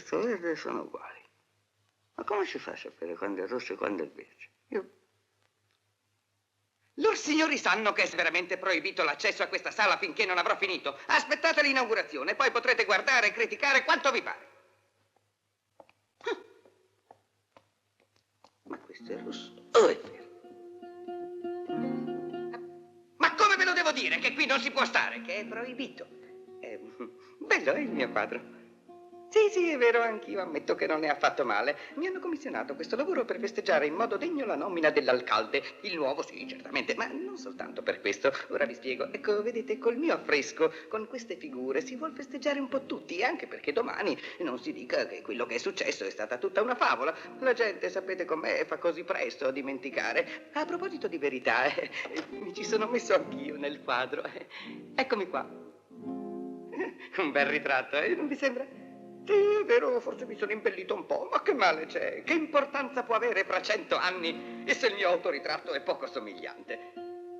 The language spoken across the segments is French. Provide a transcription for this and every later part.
rosso e verde sono uguali. Ma come si fa a sapere quando è rosso e quando è verde? Io... Lor signori sanno che è severamente proibito l'accesso a questa sala finché non avrò finito. Aspettate l'inaugurazione, poi potrete guardare e criticare quanto vi pare. Ma questo è rosso o è verde? Ma come ve lo devo dire che qui non si può stare? Che è proibito. Bello è il mio quadro. Sì, è vero, anch'io ammetto che non è affatto male. Mi hanno commissionato questo lavoro per festeggiare in modo degno la nomina dell'alcalde. Il nuovo, sì, certamente, ma non soltanto per questo. Ora vi spiego. Ecco, vedete, col mio affresco, con queste figure, si vuol festeggiare un po' tutti, anche perché domani non si dica che quello che è successo è stata tutta una favola. La gente, sapete com'è, fa così presto a dimenticare. A proposito di verità, mi ci sono messo anch'io nel quadro. Eccomi qua. Un bel ritratto, non vi sembra? Sì, è vero, forse mi sono imbellito un po', ma che male c'è? Che importanza può avere fra 100 anni? E se il mio autoritratto è poco somigliante?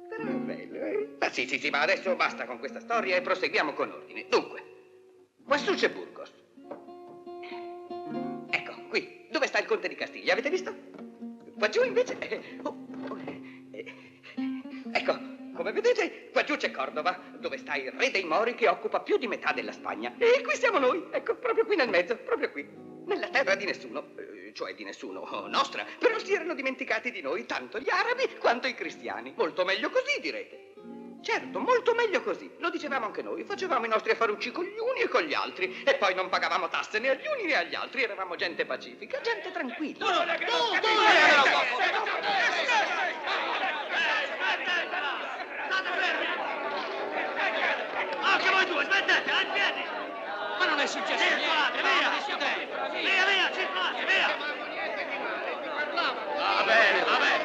Però è bello, eh? Ma sì, ma adesso basta con questa storia e proseguiamo con ordine. Dunque, quassù c'è Burgos. Ecco, qui, dove sta il conte di Castiglia, avete visto? Qua giù invece... Ecco, come vedete, qua giù c'è Cordova, dove sta il re dei Mori che occupa più di metà della Spagna. E qui siamo noi, ecco, proprio qui nel mezzo, proprio qui. Nella terra di nessuno, cioè di nessuno nostra, però si erano dimenticati di noi tanto gli arabi quanto i cristiani. Molto meglio così, direte. Certo, molto meglio così. Lo dicevamo anche noi, facevamo i nostri affarucci con gli uni e con gli altri. E poi non pagavamo tasse né agli uni né agli altri. Eravamo gente pacifica, gente tranquilla. Anche voi due, smettate, in piedi! Ma non è successo niente! Via, circolate, via! Va bene, va bene!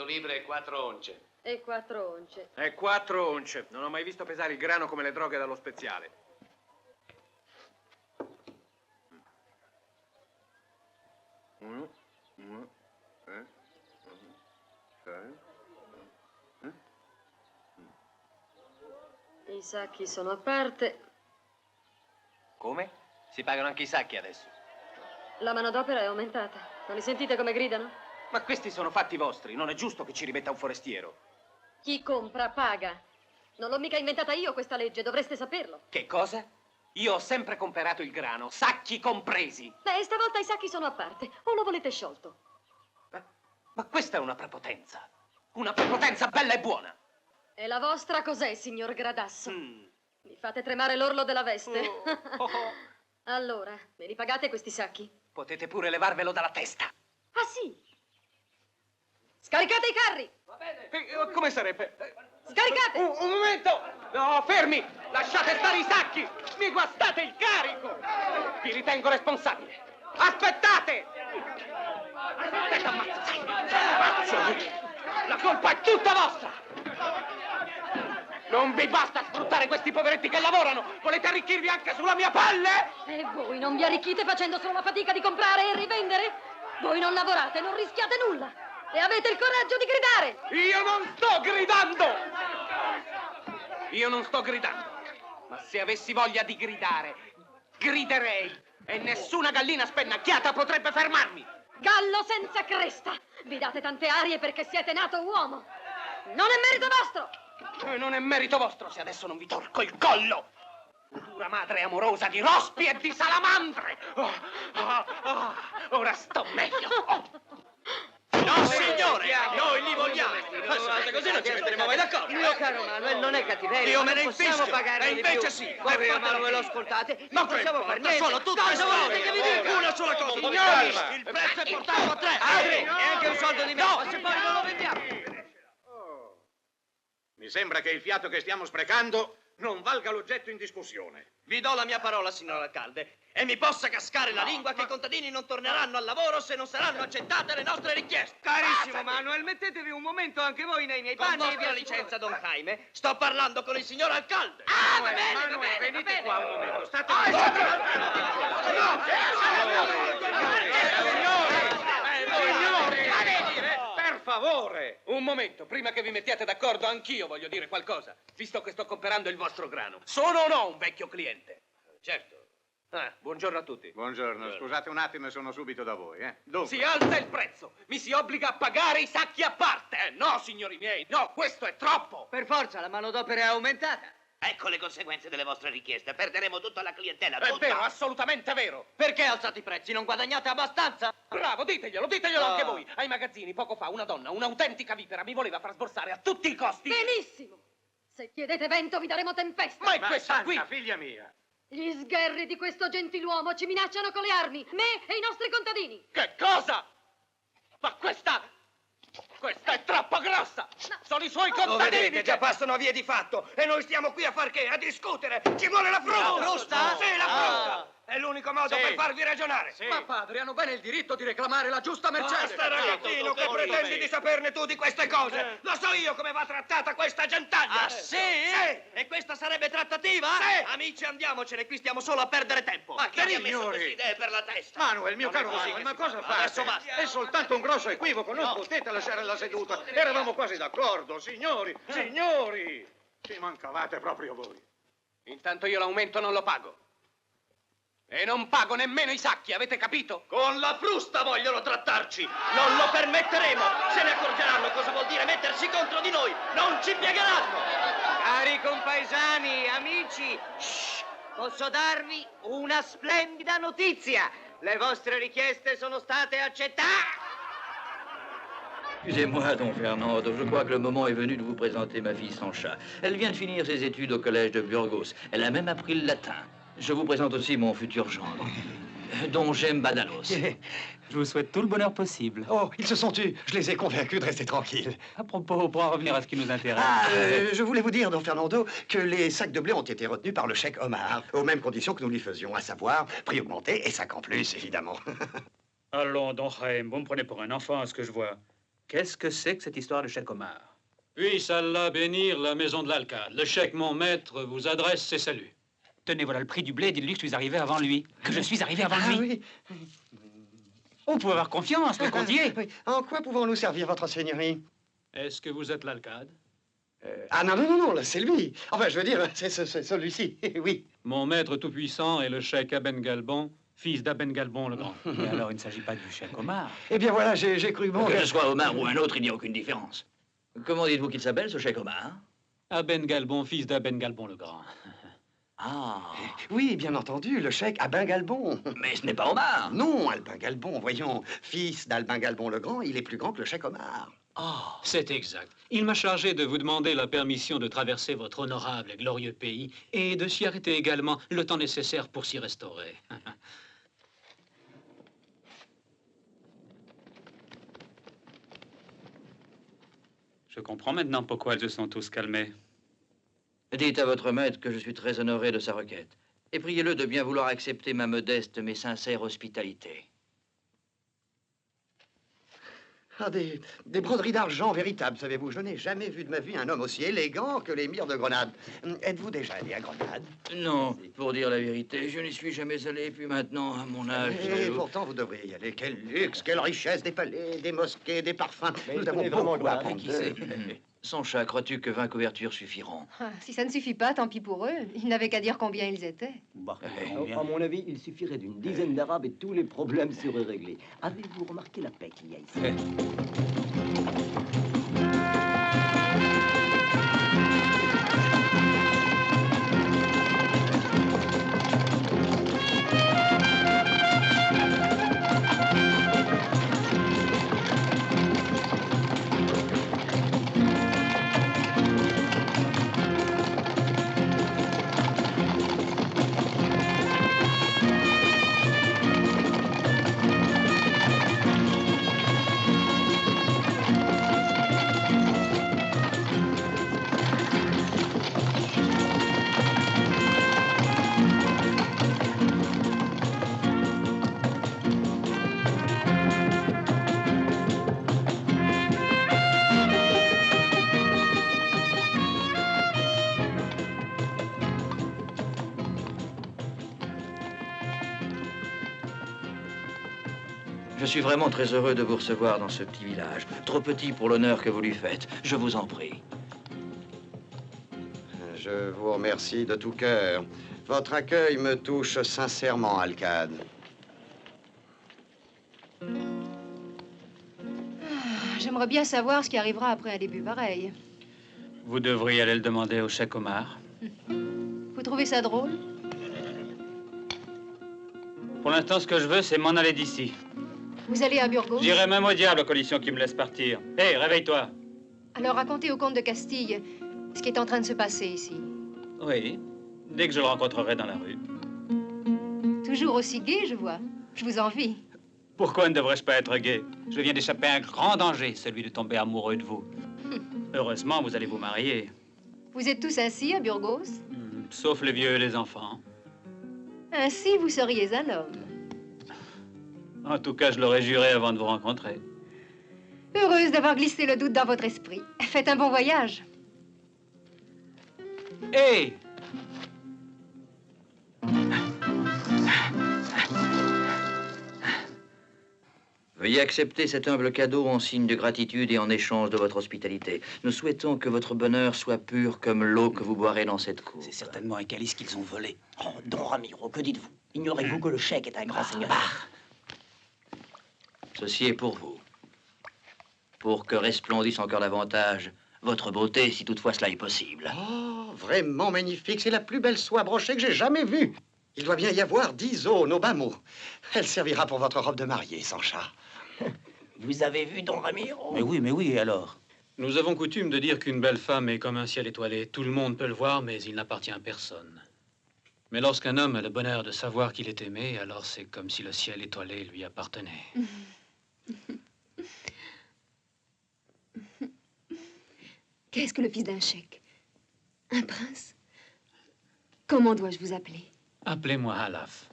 Libre e 4 once. E 4 once. E 4 once. Non ho mai visto pesare il grano come le droghe dallo speziale. I sacchi sono a parte. Come? Si pagano anche i sacchi adesso. La manodopera è aumentata. Non li sentite come gridano? Ma questi sono fatti vostri, non è giusto che ci rimetta un forestiero. Chi compra paga. Non l'ho mica inventata io questa legge, dovreste saperlo. Che cosa? Io ho sempre comperato il grano, sacchi compresi. Beh, stavolta i sacchi sono a parte, o lo volete sciolto? Ma questa è una prepotenza bella e buona. E la vostra cos'è, signor Gradasso? Mi fate tremare l'orlo della veste? Allora, me li pagate questi sacchi? Potete pure levarvelo dalla testa. Ah, sì? Scaricate i carri! Va bene. Come sarebbe? Scaricate! Un momento! No, fermi! Lasciate stare i sacchi! Mi guastate il carico! Vi ritengo responsabile. Aspettate! Aspetta, ammazzo! La colpa è tutta vostra! Non vi basta sfruttare questi poveretti che lavorano! Volete arricchirvi anche sulla mia pelle? E voi non vi arricchite facendo solo la fatica di comprare e rivendere? Voi non lavorate, non rischiate nulla! E avete il coraggio di gridare! Io non sto gridando! Io non sto gridando. Ma se avessi voglia di gridare, griderei. E nessuna gallina spennacchiata potrebbe fermarmi. Gallo senza cresta! Vi date tante arie perché siete nato uomo! Non è merito vostro! E non è merito vostro se adesso non vi torco il collo! Futura madre amorosa di rospi e di salamandre! Ora sto meglio! No, signore, noi li vogliamo. Così non ci metteremo mai d'accordo. Mio caro Manuel, non è cattiveria. Io me ne possiamo infischio. pagare E invece di più. sì. Ma ve lo ascoltate? Non possiamo fare niente. Sono tutte Cosa volete che vi dica? Una sola cosa. Signori, Il prezzo è portato a 3. e anche un soldo di meno. Ma se poi non lo vendiamo. Mi sembra che il fiato che stiamo sprecando non valga l'oggetto in discussione. Vi do la mia parola, signor Alcalde, e mi possa cascare la lingua che i contadini non torneranno al lavoro se non saranno accettate le nostre richieste. Carissimo Manuel, mettetevi un momento anche voi nei miei Con panni. vostra licenza, Don Jaime, sto parlando con il signor Alcalde. Va bene, venite qua un momento. State per favore, un momento, prima che vi mettiate d'accordo, anch'io voglio dire qualcosa, visto che sto comprando il vostro grano. Sono o no un vecchio cliente? Certo. Buongiorno a tutti. Buongiorno, scusate un attimo e sono subito da voi, Dunque, Si alza il prezzo, mi si obbliga a pagare i sacchi a parte. No, signori miei, no, questo è troppo. Per forza, la manodopera è aumentata. Ecco le conseguenze delle vostre richieste. Perderemo tutta la clientela, È tutta. vero, assolutamente vero. Perché alzate i prezzi? Non guadagnate abbastanza? Bravo, diteglielo anche voi. Ai magazzini, poco fa, una donna, un'autentica vipera, mi voleva far sborsare a tutti i costi. Benissimo! Se chiedete vento vi daremo tempesta. Ma è questa qui. figlia mia. Gli sgherri di questo gentiluomo ci minacciano con le armi, me e i nostri contadini. Che cosa? Ma questa è troppo grossa! Sono i suoi Lo contadini! vedete, già passano via di fatto. E noi stiamo qui a far che? A discutere. Ci vuole la frusta. La frusta? Sì, la frusta. È l'unico modo per farvi ragionare. Ma padre, hanno bene il diritto di reclamare la giusta mercede! Basta, ragazzino, che pretendi di saperne tu di queste cose? Lo so io come va trattata questa gentaglia. Ah, sì? E questa sarebbe trattativa? Sì. Amici, andiamocene, qui stiamo solo a perdere tempo. Ma chi vi ha messo signori? queste idee per la testa? Manuel, mio Non è caro così Manuel, che ma si cosa fa. fate? Adesso basta. È soltanto un grosso equivoco, non potete lasciare la seduta. Eravamo quasi d'accordo, signori, signori. Ci mancavate proprio voi. Intanto io l'aumento non lo pago. E non pago nemmeno i sacchi, avete capito? Con la frusta vogliono trattarci! Non lo permetteremo! Se ne accorgeranno cosa vuol dire mettersi contro di noi! Non ci piegheranno! Cari compaesani, amici, posso darvi una splendida notizia. Le vostre richieste sono state accettate. Excusez-moi, Don Fernando, je crois que le moment est venu de vous présenter ma fille Sancha. Elle vient de finir ses études au collège de Burgos. Elle a même appris le latin. Je vous présente aussi mon futur gendre, Don Jem Badalos. Je vous souhaite tout le bonheur possible. Oh, ils se sont tus. Je les ai convaincus de rester tranquilles. À propos, pour en revenir à ce qui nous intéresse... Je voulais vous dire, Don Fernando, que les sacs de blé ont été retenus par le chèque Omar, aux mêmes conditions que nous lui faisions, à savoir prix augmenté et 5 en plus, évidemment. Allons, Don Jaime, vous me prenez pour un enfant, à ce que je vois. Qu'est-ce que c'est que cette histoire de chèque Omar? Puisse Allah bénir la maison de l'alcade. Le chèque, mon maître, vous adresse ses saluts. Tenez, voilà le prix du blé, dites-lui que je suis arrivé avant lui. Que je suis arrivé avant lui. Oui. Oh, vous pouvez avoir confiance, le comptier. Oui. En quoi pouvons-nous servir votre seigneurie? Est-ce que vous êtes l'alcade? Non, là, c'est lui. Enfin, je veux dire, c'est celui-ci, oui. Mon maître tout-puissant est le cheikh Aben Galbon, fils d'Aben Galbon le Grand. Mais alors, il ne s'agit pas du chèque Omar. Eh bien, voilà, j'ai cru bon... Que ce soit Omar ou un autre, il n'y a aucune différence. Comment dites-vous qu'il s'appelle, ce chèque Omar? Aben Galbon, fils d'Aben Galbon le Grand. Ah. Oui, bien entendu, le chèque Albin Galbon. Mais ce n'est pas Omar. Non, Albin Galbon, voyons. Fils d'Albin Galbon le Grand, il est plus grand que le chèque Omar. Ah, c'est exact. Il m'a chargé de vous demander la permission de traverser votre honorable et glorieux pays et de s'y arrêter également le temps nécessaire pour s'y restaurer. Je comprends maintenant pourquoi ils se sont tous calmés. Dites à votre maître que je suis très honoré de sa requête. Et priez-le de bien vouloir accepter ma modeste mais sincère hospitalité. Ah, des broderies d'argent véritables, savez-vous. Je n'ai jamais vu de ma vie un homme aussi élégant que l'émir de Grenade. Êtes-vous déjà allé à Grenade? Non, pour dire la vérité, je n'y suis jamais allé, puis maintenant, à mon âge... Et pourtant, vous devriez y aller. Quel luxe, quelle richesse, des palais, des mosquées, des parfums. Nous avons beaucoup à apprendre. Qui sait? Sancha, crois-tu que 20 couvertures suffiront? Si ça ne suffit pas, tant pis pour eux. Ils n'avaient qu'à dire combien ils étaient. À mon avis, il suffirait d'une dizaine d'Arabes et tous les problèmes seraient réglés. Avez-vous remarqué la paix qu'il y a ici? Je suis vraiment très heureux de vous recevoir dans ce petit village. Trop petit pour l'honneur que vous lui faites. Je vous en prie. Je vous remercie de tout cœur. Votre accueil me touche sincèrement, Alcade. J'aimerais bien savoir ce qui arrivera après un début pareil. Vous devriez aller le demander au Cheikh Omar. Vous trouvez ça drôle? Pour l'instant, ce que je veux, c'est m'en aller d'ici. Vous allez à Burgos? J'irai même au diable à condition qu'il me laisse partir. Hé, réveille-toi. Alors racontez au comte de Castille ce qui est en train de se passer ici. Oui, dès que je le rencontrerai dans la rue. Toujours aussi gai, je vois. Je vous envie. Pourquoi ne devrais-je pas être gai? Je viens d'échapper à un grand danger, celui de tomber amoureux de vous. Heureusement, vous allez vous marier. Vous êtes tous ainsi à Burgos? Sauf les vieux et les enfants. Ainsi, vous seriez un homme. En tout cas, je l'aurais juré avant de vous rencontrer. Heureuse d'avoir glissé le doute dans votre esprit. Faites un bon voyage. Hé! Veuillez accepter cet humble cadeau en signe de gratitude et en échange de votre hospitalité. Nous souhaitons que votre bonheur soit pur comme l'eau que vous boirez dans cette cour. C'est certainement un calice qu'ils ont volé. Oh, Don Ramiro, que dites-vous? Ignorez-vous que le cheikh est un grand seigneur? Ceci est pour vous. Pour que resplendisse encore davantage votre beauté, si toutefois cela est possible. Oh, vraiment magnifique. C'est la plus belle soie brochée que j'ai jamais vue. Il doit bien y avoir 10 aunes au bas mot. Elle servira pour votre robe de mariée, Sancha. Vous avez vu Don Ramiro? Mais oui, et alors? Nous avons coutume de dire qu'une belle femme est comme un ciel étoilé. Tout le monde peut le voir, mais il n'appartient à personne. Mais lorsqu'un homme a le bonheur de savoir qu'il est aimé, alors c'est comme si le ciel étoilé lui appartenait. Qu'est-ce que le fils d'un cheikh? Un prince? Comment dois-je vous appeler? Appelez-moi Halaf.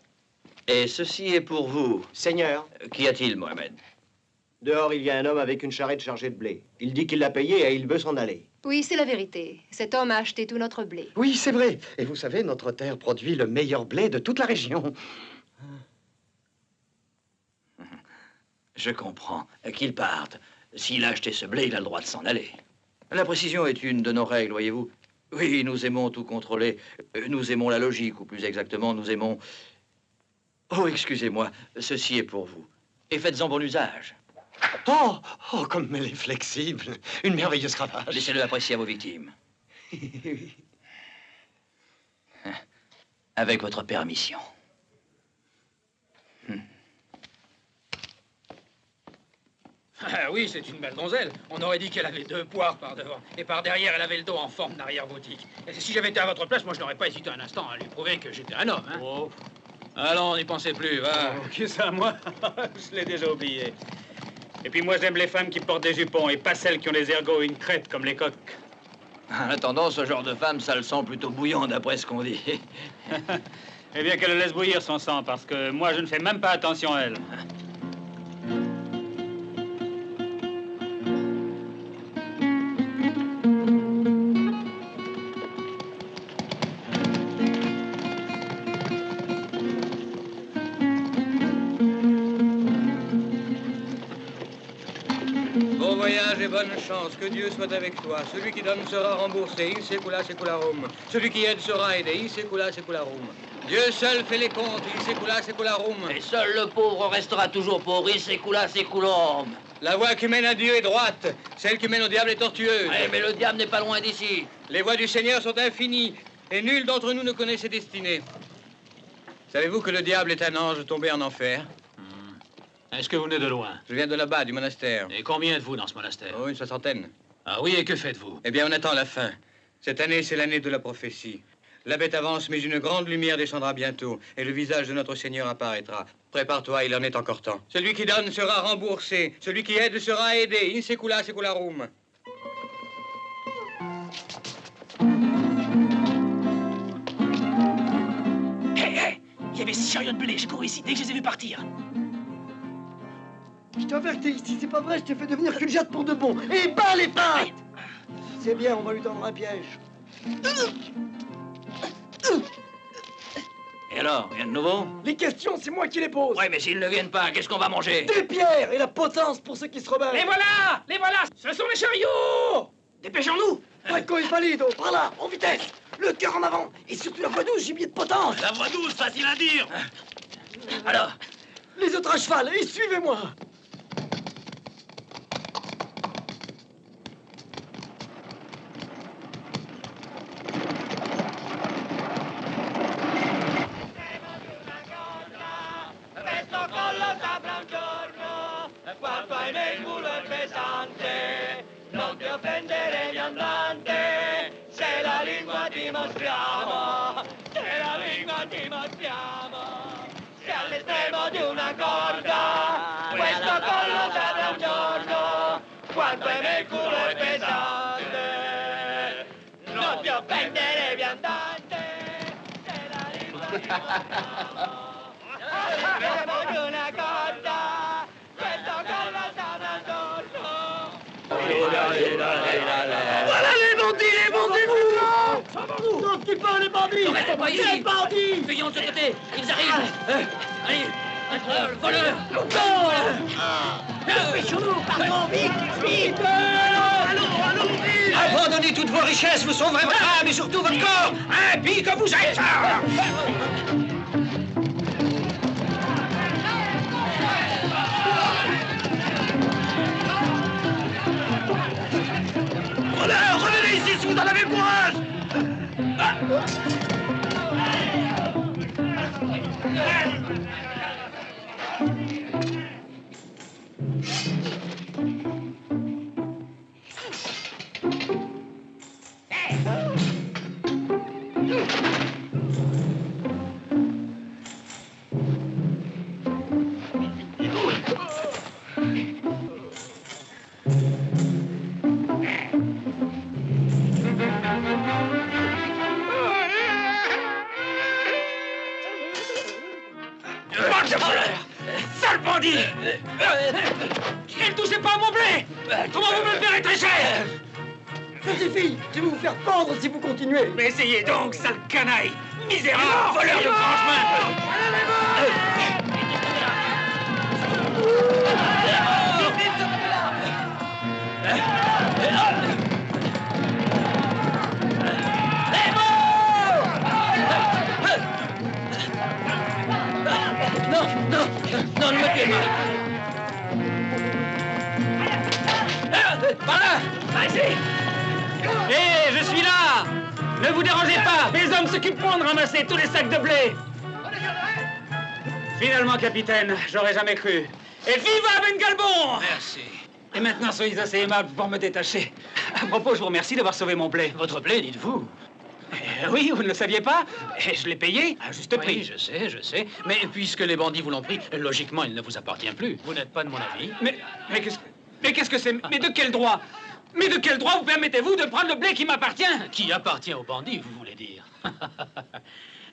Et ceci est pour vous. Seigneur. Qu'y a-t-il, Mohamed? Dehors, il y a un homme avec une charrette chargée de blé. Il dit qu'il l'a payé et il veut s'en aller. Oui, c'est la vérité. Cet homme a acheté tout notre blé. Oui, c'est vrai. Et vous savez, notre terre produit le meilleur blé de toute la région. Je comprends. Qu'il parte. S'il a acheté ce blé, il a le droit de s'en aller. La précision est une de nos règles, voyez-vous. Oui, nous aimons tout contrôler. Nous aimons la logique, ou plus exactement, nous aimons... Oh, excusez-moi, ceci est pour vous. Et faites-en bon usage. Oh, comme elle est flexible. Une merveilleuse cravache. Laissez-le apprécier à vos victimes. Avec votre permission. Ah oui, c'est une belle donzelle. On aurait dit qu'elle avait 2 poires par devant. Et par derrière, elle avait le dos en forme d'arrière-boutique. Et si j'avais été à votre place, moi, je n'aurais pas hésité un instant à lui prouver que j'étais un homme, hein. Oh. Allons, n'y pensez plus, va. Oh, qui ça, moi? Je l'ai déjà oublié. Et puis moi, j'aime les femmes qui portent des jupons et pas celles qui ont des ergots et une crête comme les coqs. En attendant, ce genre de femme, ça le sent plutôt bouillant, d'après ce qu'on dit. Eh bien, qu'elle le laisse bouillir son sang, parce que moi, je ne fais même pas attention à elle. Bon voyage et bonne chance, que Dieu soit avec toi. Celui qui donne sera remboursé, in secula secularum. Celui qui aide sera aidé, in secula secularum. Dieu seul fait les comptes, in secula secularum. Et seul le pauvre restera toujours pauvre, in secula seculorum. La voie qui mène à Dieu est droite, celle qui mène au diable est tortueuse. Ouais, mais le diable n'est pas loin d'ici. Les voies du Seigneur sont infinies, et nul d'entre nous ne connaît ses destinées. Savez-vous que le diable est un ange tombé en enfer? Est-ce que vous venez de loin? Je viens de là-bas, du monastère. Et combien êtes-vous dans ce monastère? Oh, une 60aine. Ah oui, et que faites-vous? Eh bien, on attend la fin. Cette année, c'est l'année de la prophétie. La bête avance, mais une grande lumière descendra bientôt, et le visage de notre Seigneur apparaîtra. Prépare-toi, il en est encore temps. Celui qui donne sera remboursé, celui qui aide sera aidé, in secula secularum. Hé, il y avait 6 chariots de blé, j'ai couru ici dès que je les ai vus partir. Je t'avertis, si c'est pas vrai, je t'ai fait devenir cul jatte pour de bon. Et bas les pattes! C'est bien, on va lui tendre un piège. Et alors, rien de nouveau? Les questions, c'est moi qui les pose. Oui, mais s'ils ne viennent pas, qu'est-ce qu'on va manger? Des pierres et la potence pour ceux qui se rebellent. Les voilà! Les voilà! Ce sont les chariots! Dépêchons-nous! Franco et Valido, par là, en vitesse. Le cœur en avant. Et surtout la voie douce, gibier de potence. La voie douce, facile à dire. Alors? Les autres à cheval, et suivez-moi. Questo collo s'apre un giorno, quanto hai nel culo è pesante, non ti offendere viandante, se la lingua ti mostriamo, se la lingua ti mostriamo, se all'estremo di una corda, questo collo s'apre un giorno, quanto hai nel culo è pesante, non ti offendere viandante, se la lingua ti mostriamo. All'estremo di una corda, questo collo sarà giorno. Voilà les bandits, vous. Non, tu pas les bandits. Ne restez pas ici. Les bandits. Fuyons de ce côté, ils arrivent. Allez, le voleur. Dépêchons-nous, pardon, vite, vite. Allons, vite. Abandonnez toutes vos richesses, vous sauverez votre âme et surtout votre corps. Impie que vous êtes. Revenez ici si vous en avez le courage. Sale bandit! Ne touchez pas à mon blé! Comment vous me le paierez très cher? Ça suffit, je vais vous faire pendre si vous continuez. Mais essayez donc, sale canaille! Misérable voleur de grand chemin! Non, ne me tuez pas. Par là! Vas-y! Hé, je suis là! Ne vous dérangez pas! Les hommes s'occuperont de ramasser tous les sacs de blé! Finalement, capitaine, j'aurais jamais cru. Et viva Ben Galbon! Merci. Et maintenant, soyez assez aimable pour me détacher. À propos, je vous remercie d'avoir sauvé mon blé. Votre blé, dites-vous? Oui, vous ne le saviez pas? Et je l'ai payé à juste prix. Oui, je sais. Mais puisque les bandits vous l'ont pris, logiquement, il ne vous appartient plus. Vous n'êtes pas de mon avis. Mais qu'est-ce que c'est? Mais de quel droit? Mais de quel droit vous permettez-vous de prendre le blé qui m'appartient? Qui appartient aux bandits, vous voulez dire?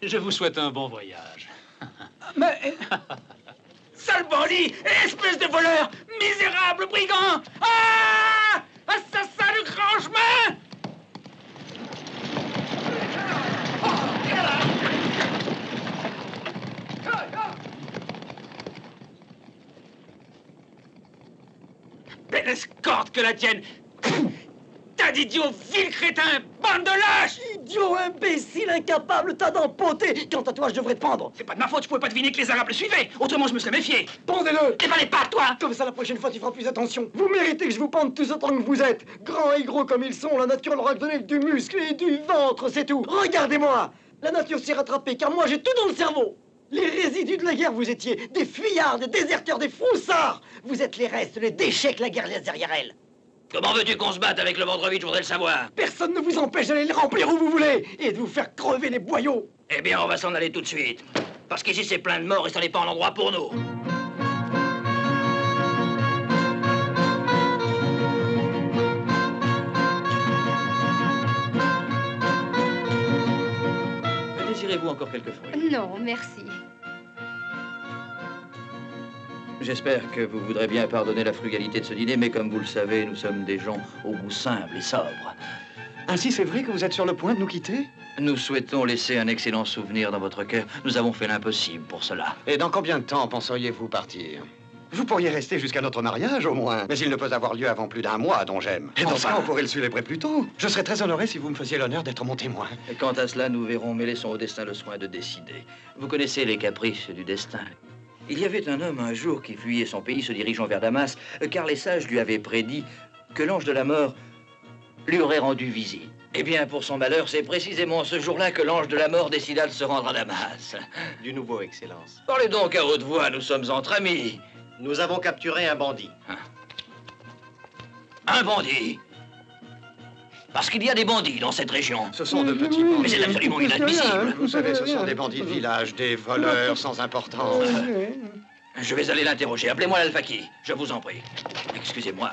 Je vous souhaite un bon voyage. Mais... Sale bandit! Espèce de voleur! Misérable brigand! Ah! Assassin du grand chemin! Belle escorte que la tienne! Tas d'idiots, vil crétin, bande de lâches! Idiot, imbécile, incapable, tas d'empoté. Quant à toi, je devrais te pendre. C'est pas de ma faute, je pouvais pas deviner que les Arabes le suivaient. Autrement, je me serais méfié. Pendez-le. Eh ben, les pas, toi! Comme ça, la prochaine fois, tu feras plus attention. Vous méritez que je vous pende tous autant que vous êtes. Grands et gros comme ils sont, la nature leur a donné du muscle et du ventre, c'est tout. Regardez-moi. La nature s'est rattrapée, car moi, j'ai tout dans le cerveau. Les résidus de la guerre, vous étiez. Des fuyards, des déserteurs, des froussards. Vous êtes les restes, les déchets que la guerre laisse derrière elle. Comment veux-tu qu'on se batte avec le ventre vide, je voudrais le savoir. Personne ne vous empêche d'aller les remplir où vous voulez et de vous faire crever les boyaux. Eh bien, on va s'en aller tout de suite. Parce qu'ici, c'est plein de morts et ça n'est pas un endroit pour nous. Désirez-vous encore quelques fruits? Non, merci. J'espère que vous voudrez bien pardonner la frugalité de ce dîner, mais comme vous le savez, nous sommes des gens au goût simple et sobre. Ainsi, c'est vrai que vous êtes sur le point de nous quitter? Nous souhaitons laisser un excellent souvenir dans votre cœur. Nous avons fait l'impossible pour cela. Et dans combien de temps penseriez-vous partir? Vous pourriez rester jusqu'à notre mariage, au moins. Mais il ne peut avoir lieu avant plus d'un mois, dont j'aime. Et enfin, on pourrait le célébrer plus tôt. Je serais très honoré si vous me faisiez l'honneur d'être mon témoin. Et quant à cela, nous verrons, mais laissons au destin le soin de décider. Vous connaissez les caprices du destin. Il y avait un homme un jour qui fuyait son pays se dirigeant vers Damas, car les sages lui avaient prédit que l'ange de la mort lui aurait rendu visite. Eh bien, pour son malheur, c'est précisément ce jour-là que l'ange de la mort décida de se rendre à Damas. Du nouveau, Excellence. Parlez donc à haute voix, nous sommes entre amis. Nous avons capturé un bandit. Un bandit? Parce qu'il y a des bandits dans cette région. Ce sont de petits bandits. Mais c'est absolument inadmissible. Vous savez, ce sont des bandits de village, des voleurs sans importance. Je vais aller l'interroger. Appelez-moi l'Alfaki, je vous en prie. Excusez-moi.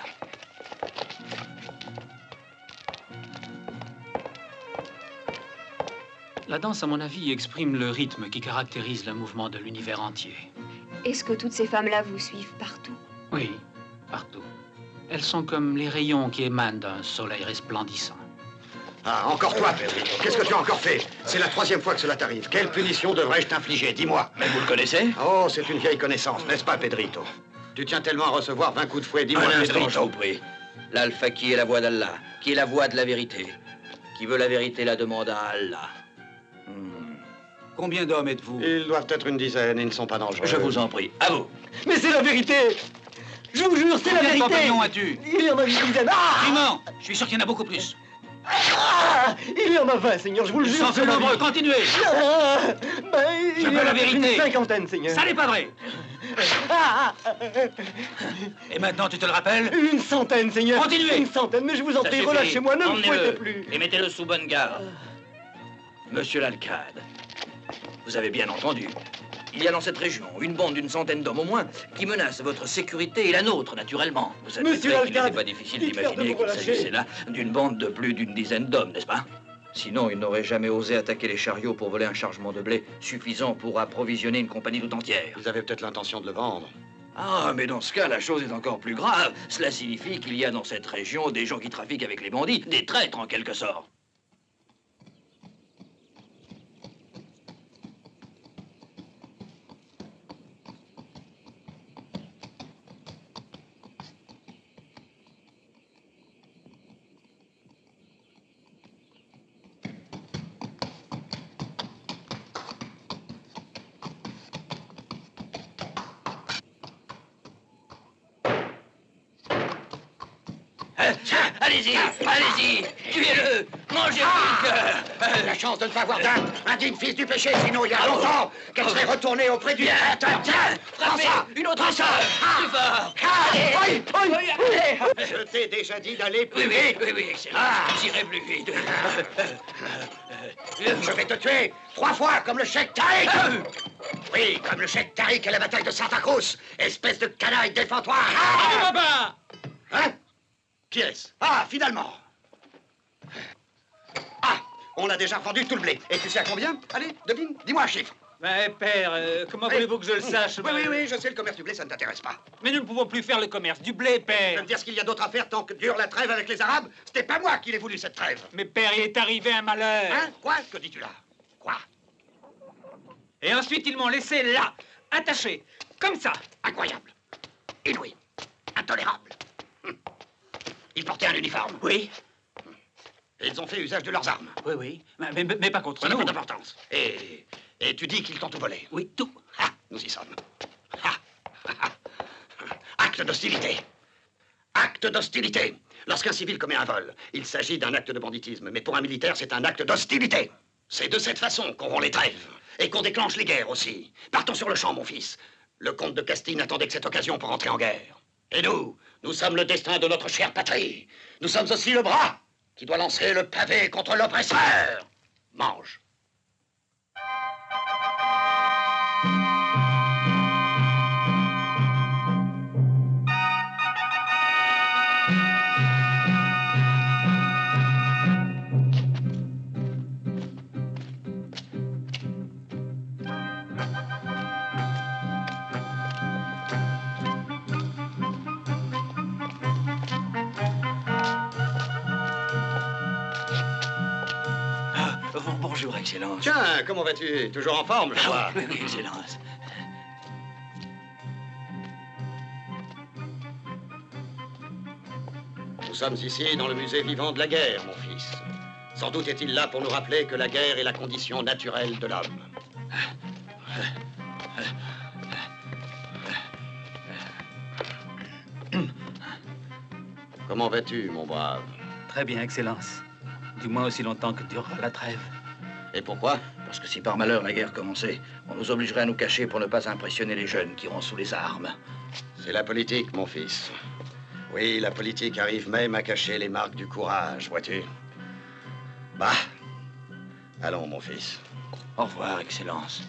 La danse, à mon avis, exprime le rythme qui caractérise le mouvement de l'univers entier. Est-ce que toutes ces femmes-là vous suivent partout? Oui, partout. Elles sont comme les rayons qui émanent d'un soleil resplendissant. Ah, encore toi, Pedrito. Qu'est-ce que tu as encore fait? C'est la 3e fois que cela t'arrive. Quelle punition devrais-je t'infliger? Dis-moi. Mais vous le connaissez? Oh, c'est une vieille connaissance, n'est-ce pas, Pedrito? Tu tiens tellement à recevoir 20 coups de fouet. Dis-moi, Un instant, Pedrito. je vous prie. L'Alfaki est la voix d'Allah, qui est la voix de la vérité. Qui veut la vérité la demande à Allah. Combien d'hommes êtes-vous? Ils doivent être une dizaine, ils ne sont pas dangereux. Je vous en prie, à vous. Mais c'est la vérité! Je vous jure, c'est la Combien de vérité! compagnons as-tu? Il y en a une dizaine. Ah! Vraiment, je suis sûr qu'il y en a beaucoup plus. Ah! Il y en a 20, Seigneur, je vous le Ils jure. sont c'est peu la nombreux, vérité. continuez. Ah! Ben, il Je y veux en la a vérité. une 50aine, Seigneur. Ça n'est pas vrai. Ah! Et maintenant, tu te le rappelles? Une centaine, Seigneur. Continuez. Une centaine, mais je vous en Ça prie, suffit. relâchez-moi, ne me Emmenez-le fouettez plus. Et mettez-le sous bonne garde. Monsieur l'Alcade, vous avez bien entendu. Il y a dans cette région une bande d'une centaine d'hommes au moins qui menacent votre sécurité et la nôtre, naturellement. Vous Monsieur admettrez qu'il l'Alcade, n'était pas difficile dites-leur de d'imaginer vous qu'il relâcher. s'agissait là d'une bande de plus d'une dizaine d'hommes, n'est-ce pas? Sinon, ils n'auraient jamais osé attaquer les chariots pour voler un chargement de blé suffisant pour approvisionner une compagnie tout entière. Ils avaient peut-être l'intention de le vendre. Ah, mais dans ce cas, la chose est encore plus grave. Cela signifie qu'il y a dans cette région des gens qui trafiquent avec les bandits, des traîtres en quelque sorte. Allez-y, allez-y, tuez-le, mangez-le le cœur. La chance de ne pas avoir d'un indigne fils du péché, sinon il y a longtemps qu'elle serait retournée auprès du créateur. Tiens, prends ça. Une autre fois, plus fort. Allez, je t'ai déjà dit d'aller plus vite. Oui, excellent. J'irai plus vite. Je vais te tuer 3 fois comme le Cheikh Tariq. Oui, comme le Cheikh Tariq à la bataille de Santa Cruz. Espèce de canaille, défends-toi. papa! Hein? Qui est-ce? Ah, finalement. Ah, on a déjà vendu tout le blé. Et tu sais à combien? Allez, devine, dis-moi un chiffre. Mais père, comment voulez-vous que je le sache? Oui, je sais, le commerce du blé, ça ne t'intéresse pas. Mais nous ne pouvons plus faire le commerce du blé, Tu père. vas me dire ce qu'il y a d'autre à faire tant que dure la trêve avec les Arabes? C'était pas moi qui l'ai voulu, cette trêve. Mais père, il est arrivé un malheur. Hein? Quoi? Que dis-tu là? Quoi? Et ensuite, ils m'ont laissé là, attaché, comme ça. Incroyable. Inouï. Intolérable. Ils portaient un uniforme. Oui. Et ils ont fait usage de leurs armes. Oui. Mais pas contre Ça n'a nous. pas d'importance. Et tu dis qu'ils t'ont tout volé. Oui, tout. Ah, nous y sommes. Acte d'hostilité. Acte d'hostilité. Lorsqu'un civil commet un vol, il s'agit d'un acte de banditisme. Mais pour un militaire, c'est un acte d'hostilité. C'est de cette façon qu'on rompt les trêves. Et qu'on déclenche les guerres aussi. Partons sur le champ, mon fils. Le comte de Castille n'attendait que cette occasion pour entrer en guerre. Et nous sommes le destin de notre chère patrie. Nous sommes aussi le bras qui doit lancer le pavé contre l'oppresseur. Mange. Excellence. Tiens, comment vas-tu? Toujours en forme, je vois. Oui, oui, Excellence. Nous sommes ici dans le musée vivant de la guerre, mon fils. Sans doute est-il là pour nous rappeler que la guerre est la condition naturelle de l'homme. Comment vas-tu, mon brave? Très bien, Excellence. Du moins aussi longtemps que durera la trêve. Et pourquoi? Parce que si par malheur la guerre commençait, on nous obligerait à nous cacher pour ne pas impressionner les jeunes qui iront sous les armes. C'est la politique, mon fils. Oui, la politique arrive même à cacher les marques du courage, vois-tu? Bah, allons, mon fils. Au revoir, Excellence.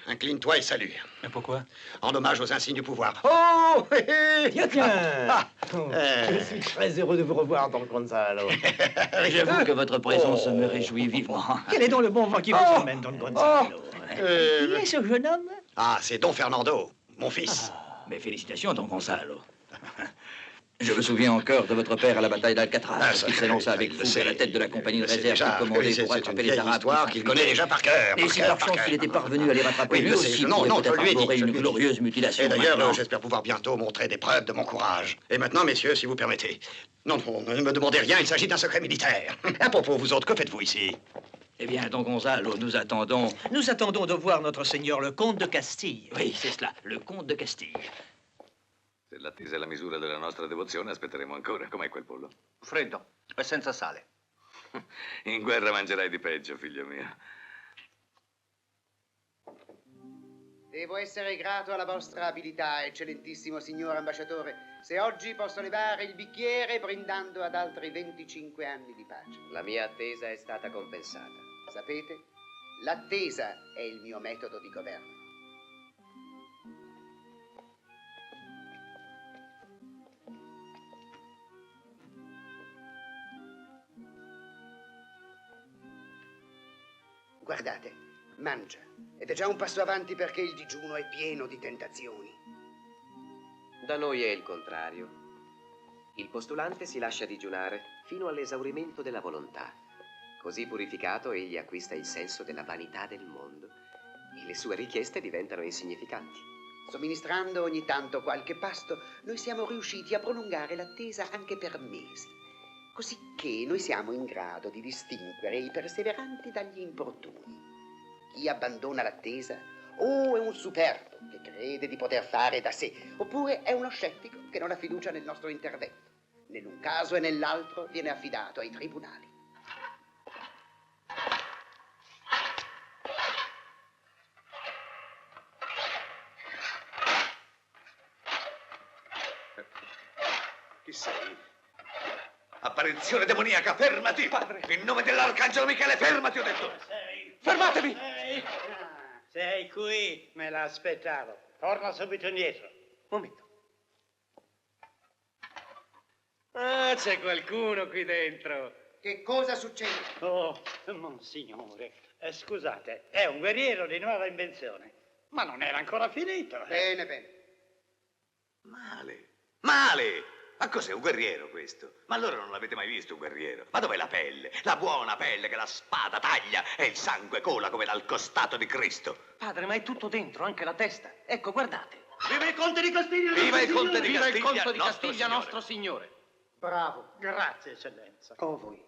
Incline-toi et salue. Mais pourquoi? En hommage aux insignes du pouvoir. Oh! Tiens, tiens. Ah, Je suis très heureux de vous revoir, Don Gonzalo. J'avoue que votre présence me réjouit vivement. Quel est donc le bon vent qui vous emmène, Don Gonzalo? Qui est ce jeune homme? Ah, c'est Don Fernando, mon fils. Mes félicitations, Don Gonzalo. Je me souviens encore de votre père à la bataille d'Alcatraz, qui s'élança avec vous à la tête de la compagnie de réserve qui commandait pour attraper les Arabes. C'est une histoire qu'il connaît déjà par cœur. Et si par chance il était parvenu à les rattraper, lui aussi pourrait peut-être arborer une glorieuse mutilation. Et d'ailleurs, maintenant. j'espère pouvoir bientôt montrer des preuves de mon courage. Et maintenant, messieurs, si vous permettez. Non, non, ne me demandez rien, il s'agit d'un secret militaire. À propos, vous autres, que faites-vous ici? Eh bien, Don Gonzalo, nous attendons... Nous attendons de voir notre seigneur le comte de Castille. Oui, c'est cela, le comte de Castille. Se l'attesa è la misura della nostra devozione, aspetteremo ancora. Com'è quel pollo? Freddo e senza sale. In guerra mangerai di peggio, figlio mio. Devo essere grato alla vostra abilità, eccellentissimo signor ambasciatore, se oggi posso levare il bicchiere brindando ad altri 25 anni di pace. La mia attesa è stata compensata. Sapete, l'attesa è il mio metodo di governo. Guardate, mangia. Ed è già un passo avanti perché il digiuno è pieno di tentazioni. Da noi è il contrario. Il postulante si lascia digiunare fino all'esaurimento della volontà. Così purificato, egli acquista il senso della vanità del mondo e le sue richieste diventano insignificanti. Somministrando ogni tanto qualche pasto, noi siamo riusciti a prolungare l'attesa anche per mesi. Cosicché noi siamo in grado di distinguere i perseveranti dagli importuni. Chi abbandona l'attesa o è un superbo che crede di poter fare da sé, oppure è uno scettico che non ha fiducia nel nostro intervento. Nell'un caso e nell'altro viene affidato ai tribunali. Chi sei? Apparizione demoniaca, fermati! Padre! In nome dell'arcangelo Michele, fermati, ho detto! Fermatevi! Sei qui, me l'aspettavo. Torna subito indietro. Momento. Ah, c'è qualcuno qui dentro. Che cosa succede? Oh, monsignore, scusate, è un guerriero di nuova invenzione. Ma non era ancora finito. Bene, bene. Male. Male! Ma cos'è un guerriero questo? Ma allora non l'avete mai visto un guerriero? Ma dov'è la pelle? La buona pelle che la spada taglia e il sangue cola come dal costato di Cristo. Padre, ma è tutto dentro, anche la testa. Ecco, guardate. Viva il conte di Castiglia! Viva il conte di Viva il Castiglia, conte di nostro Castiglia, signore. nostro signore. Bravo. Grazie, eccellenza. Oh, voi.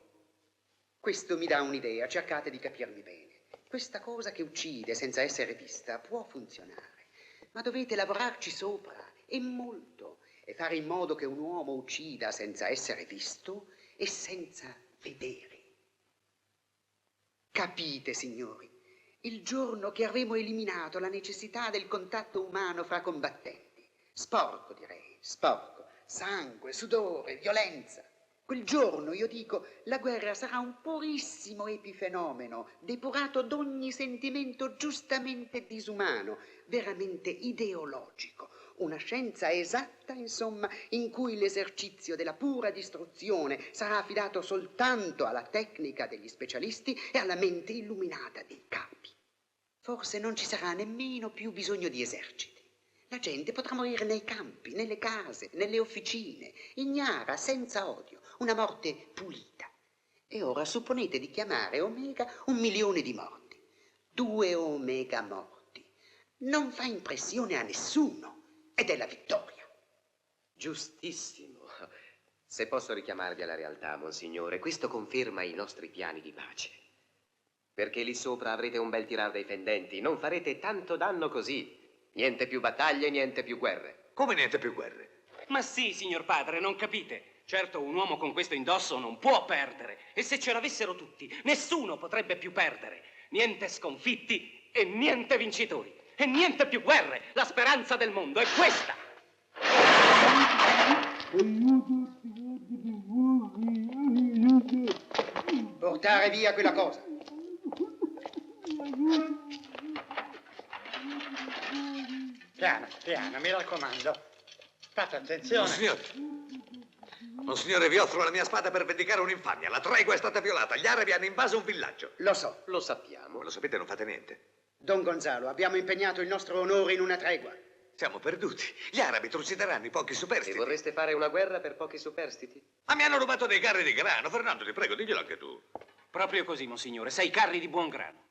Questo mi dà un'idea, cercate di capirmi bene. Questa cosa che uccide senza essere vista può funzionare, ma dovete lavorarci sopra, e molto, e fare in modo che un uomo uccida senza essere visto e senza vedere. Capite, signori? Il giorno che avremo eliminato la necessità del contatto umano fra combattenti, sporco direi, sporco, sangue, sudore, violenza. Quel giorno, io dico, la guerra sarà un purissimo epifenomeno, depurato d'ogni sentimento giustamente disumano, veramente ideologico. una scienza esatta, insomma, in cui l'esercizio della pura distruzione sarà affidato soltanto alla tecnica degli specialisti e alla mente illuminata dei capi. Forse non ci sarà nemmeno più bisogno di eserciti. La gente potrà morire nei campi, nelle case, nelle officine, ignara, senza odio, una morte pulita. E ora supponete di chiamare Omega 1 milione di morti. 2 Omega morti. Non fa impressione a nessuno ed è la vittoria. Giustissimo. Se posso richiamarvi alla realtà, Monsignore, questo conferma i nostri piani di pace. Perché lì sopra avrete un bel tirar dei fendenti, non farete tanto danno così. Niente più battaglie, niente più guerre. Come niente più guerre? Ma sì, signor padre, non capite. Certo, un uomo con questo indosso non può perdere. E se ce l'avessero tutti, nessuno potrebbe più perdere. Niente sconfitti e niente vincitori. E niente più guerre. La speranza del mondo è questa. Portare via quella cosa. Piano, piano, mi raccomando. Fate attenzione. Monsignore, vi offro la mia spada per vendicare un'infamia. La tregua è stata violata. Gli arabi hanno invaso un villaggio. Lo so. Lo sappiamo. Lo sapete, non fate niente. Don Gonzalo, abbiamo impegnato il nostro onore in una tregua. Siamo perduti. Gli arabi trucideranno i pochi superstiti. E vorreste fare una guerra per pochi superstiti? Ma mi hanno rubato dei carri di grano. Fernando, ti prego, diglielo anche tu. Proprio così, Monsignore. 6 carri di buon grano.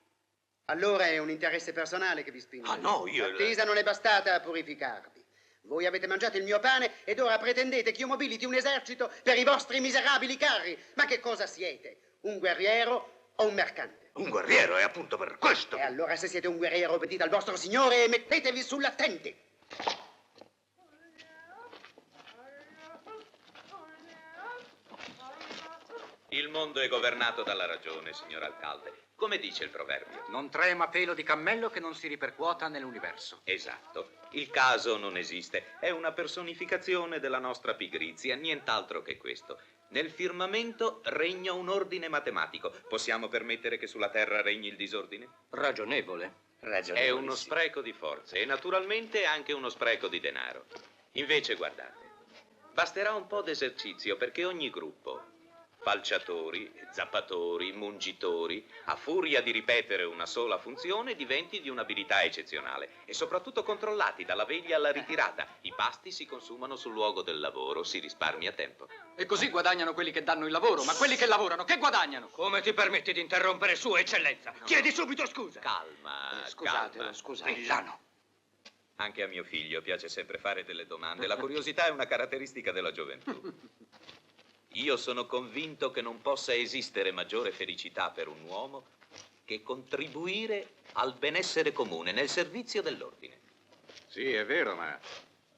Allora è un interesse personale che vi spinge. Ah, no, io... L'attesa non è bastata a purificarvi. Voi avete mangiato il mio pane ed ora pretendete che io mobiliti un esercito per i vostri miserabili carri. Ma che cosa siete? Un guerriero o un mercante? Un guerriero, è appunto per questo. E allora se siete un guerriero obbedite al vostro signore e mettetevi sull'attenti. Il mondo è governato dalla ragione, signor Alcalde. Come dice il proverbio? Non trema pelo di cammello che non si ripercuota nell'universo. Esatto. Il caso non esiste. È una personificazione della nostra pigrizia, nient'altro che questo. Nel firmamento regna un ordine matematico. Possiamo permettere che sulla Terra regni il disordine? Ragionevole. È uno spreco di forze e naturalmente anche uno spreco di denaro. Invece, guardate, basterà un po' d'esercizio perché ogni gruppo, falciatori, zappatori, mungitori, a furia di ripetere una sola funzione, diventi di un'abilità eccezionale e soprattutto controllati dalla veglia alla ritirata. I pasti si consumano sul luogo del lavoro, si risparmia tempo. E così guadagnano quelli che danno il lavoro, ma quelli che lavorano, che guadagnano? Come ti permetti di interrompere Sua Eccellenza? Chiedi subito scusa. Calma, Scusatelo, scusate. Villano. Anche a mio figlio piace sempre fare delle domande. La curiosità è una caratteristica della gioventù. Io sono convinto che non possa esistere maggiore felicità per un uomo che contribuire al benessere comune nel servizio dell'ordine. Sì, è vero, ma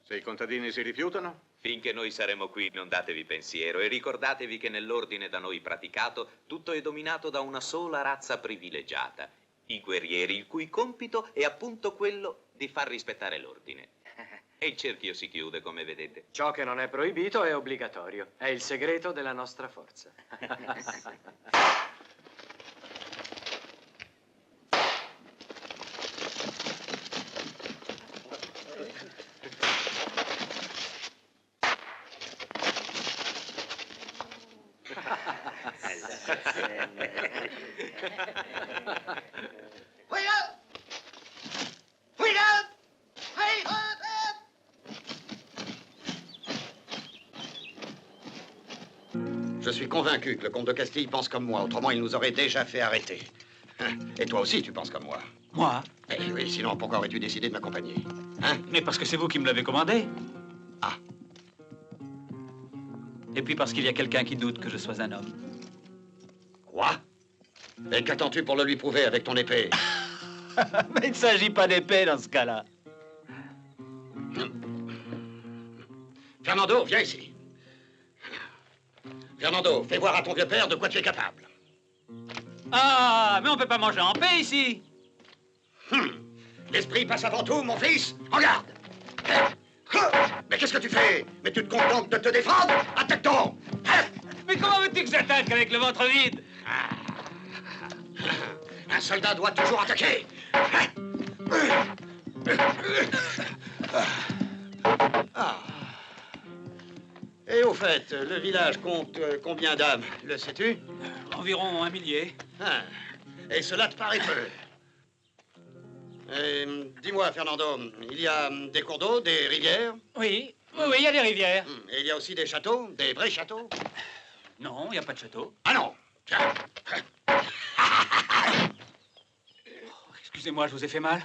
se i contadini si rifiutano? Finché noi saremo qui non datevi pensiero e ricordatevi che nell'ordine da noi praticato tutto è dominato da una sola razza privilegiata, i guerrieri, il cui compito è appunto quello di far rispettare l'ordine. E il cerchio si chiude, come vedete. Ciò che non è proibito è obbligatorio. È il segreto della nostra forza. Je suis convaincu que le comte de Castille pense comme moi, autrement il nous aurait déjà fait arrêter. Et toi aussi, tu penses comme moi. Moi? Eh oui, sinon pourquoi aurais-tu décidé de m'accompagner? Hein? Mais parce que c'est vous qui me l'avez commandé. Ah. Et puis parce qu'il y a quelqu'un qui doute que je sois un homme. Quoi? Et qu'attends-tu pour le lui prouver avec ton épée? Mais il ne s'agit pas d'épée dans ce cas-là. Fernando, viens ici. Fernando, fais voir à ton vieux père de quoi tu es capable. Ah, mais on peut pas manger en paix ici. L'esprit passe avant tout, mon fils. Regarde. Mais qu'est-ce que tu fais? Mais tu te contentes de te défendre? Attaque donc. Mais comment veux-tu que j'attaque avec le ventre vide? Un soldat doit toujours attaquer. Ah. Et au fait, le village compte combien d'âmes, le sais-tu? Environ 1 millier. Ah. Et cela te paraît peu. Dis-moi, Fernando, il y a des cours d'eau, des rivières? Oui, il y a des rivières. Et il y a aussi des châteaux, des vrais châteaux? Non, il n'y a pas de château. Ah non! Tiens. Excusez-moi, je vous ai fait mal?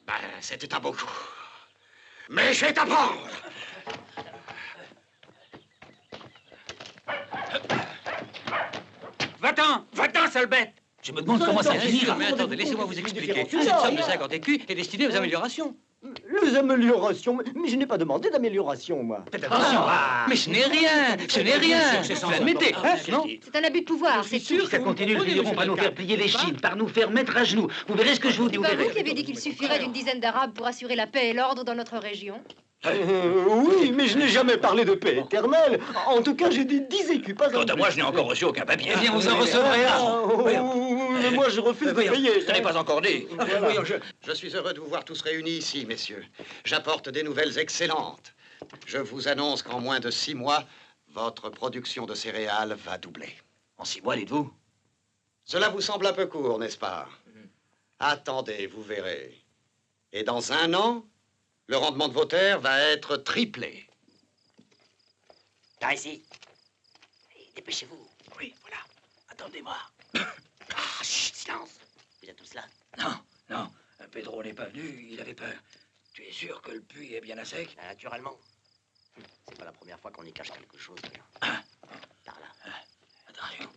Ben, c'était un beau coup. Mais je vais t'apprendre! Va-t'en, sale bête! Je me demande comment ça finira. Mais attendez, laissez-moi vous expliquer. Cette somme de 50 écus est destinée aux améliorations. Les améliorations? Mais je n'ai pas demandé d'amélioration, moi. Faites attention. Mais ce n'est rien, ce n'est rien. Vous l'admettez, hein, non? C'est un abus de pouvoir, c'est sûr. Si ça continue, nous finirons par nous faire plier les chines, par nous faire mettre à genoux. Vous verrez ce que je vous dis, vous C'est pas verrez. vous qui avez dit qu'il suffirait d'une dizaine d'Arabes pour assurer la paix et l'ordre dans notre région? Oui, mais je n'ai jamais parlé de paix éternelle. En tout cas, j'ai dit 10 écus, pas un. Quant à moi, je n'ai encore reçu aucun papier. Eh bien, vous en recevrez un. Mais moi, je refuse de payer. Ce n'est pas encore dit. Je suis heureux de vous voir tous réunis ici, messieurs. J'apporte des nouvelles excellentes. Je vous annonce qu'en moins de 6 mois, votre production de céréales va doubler. En 6 mois, dites-vous? Cela vous semble un peu court, n'est-ce pas? Attendez, vous verrez. Et dans 1 an, le rendement de vos terres va être triplé. Par ici. Dépêchez-vous. Oui, voilà. Attendez-moi. Chut, silence. Vous êtes tous là? Non. Pedro n'est pas venu, il avait peur. Tu es sûr que le puits est bien à sec? Naturellement. C'est pas la première fois qu'on y cache quelque chose. Par là. Attention.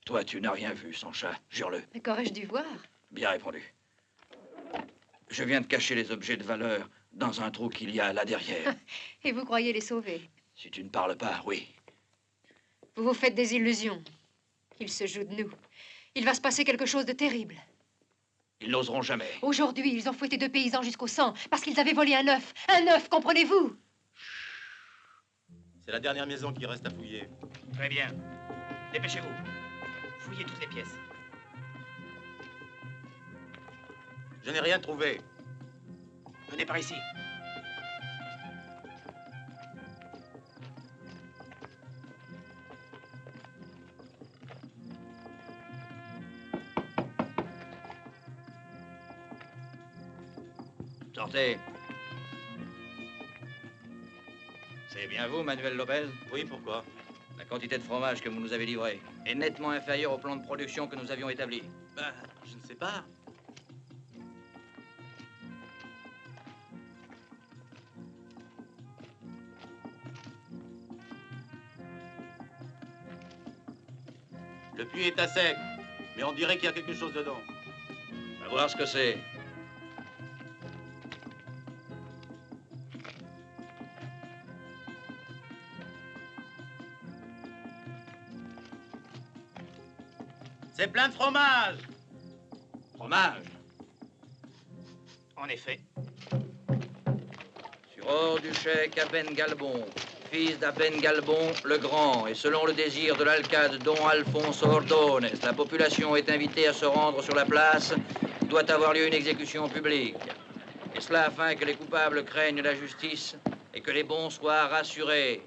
Toi, tu n'as rien vu, Sancha. Jure-le. Mais qu'aurais-je dû voir? Bien répondu. Je viens de cacher les objets de valeur dans un trou qu'il y a là derrière. Et vous croyez les sauver? Si tu ne parles pas, oui. Vous vous faites des illusions. Ils se jouent de nous. Il va se passer quelque chose de terrible. Ils n'oseront jamais. Aujourd'hui, ils ont fouetté 2 paysans jusqu'au sang parce qu'ils avaient volé un œuf. Un œuf, comprenez-vous? C'est la dernière maison qui reste à fouiller. Très bien. Dépêchez-vous. Fouillez toutes les pièces. Je n'ai rien trouvé. Venez par ici. Sortez. C'est bien vous, Manuel Lopez? Oui, pourquoi? La quantité de fromage que vous nous avez livré est nettement inférieure au plan de production que nous avions établi. Ben, je ne sais pas. Le puits est à sec, mais on dirait qu'il y a quelque chose dedans. On va voir ce que c'est. C'est plein de fromage. Fromage? En effet. Sur ordre du cheikh Aben Galbon, fils d'Aben Galbon le Grand, et selon le désir de l'alcade Don Alfonso Ordones, la population est invitée à se rendre sur la place où doit avoir lieu une exécution publique. Et cela afin que les coupables craignent la justice et que les bons soient rassurés.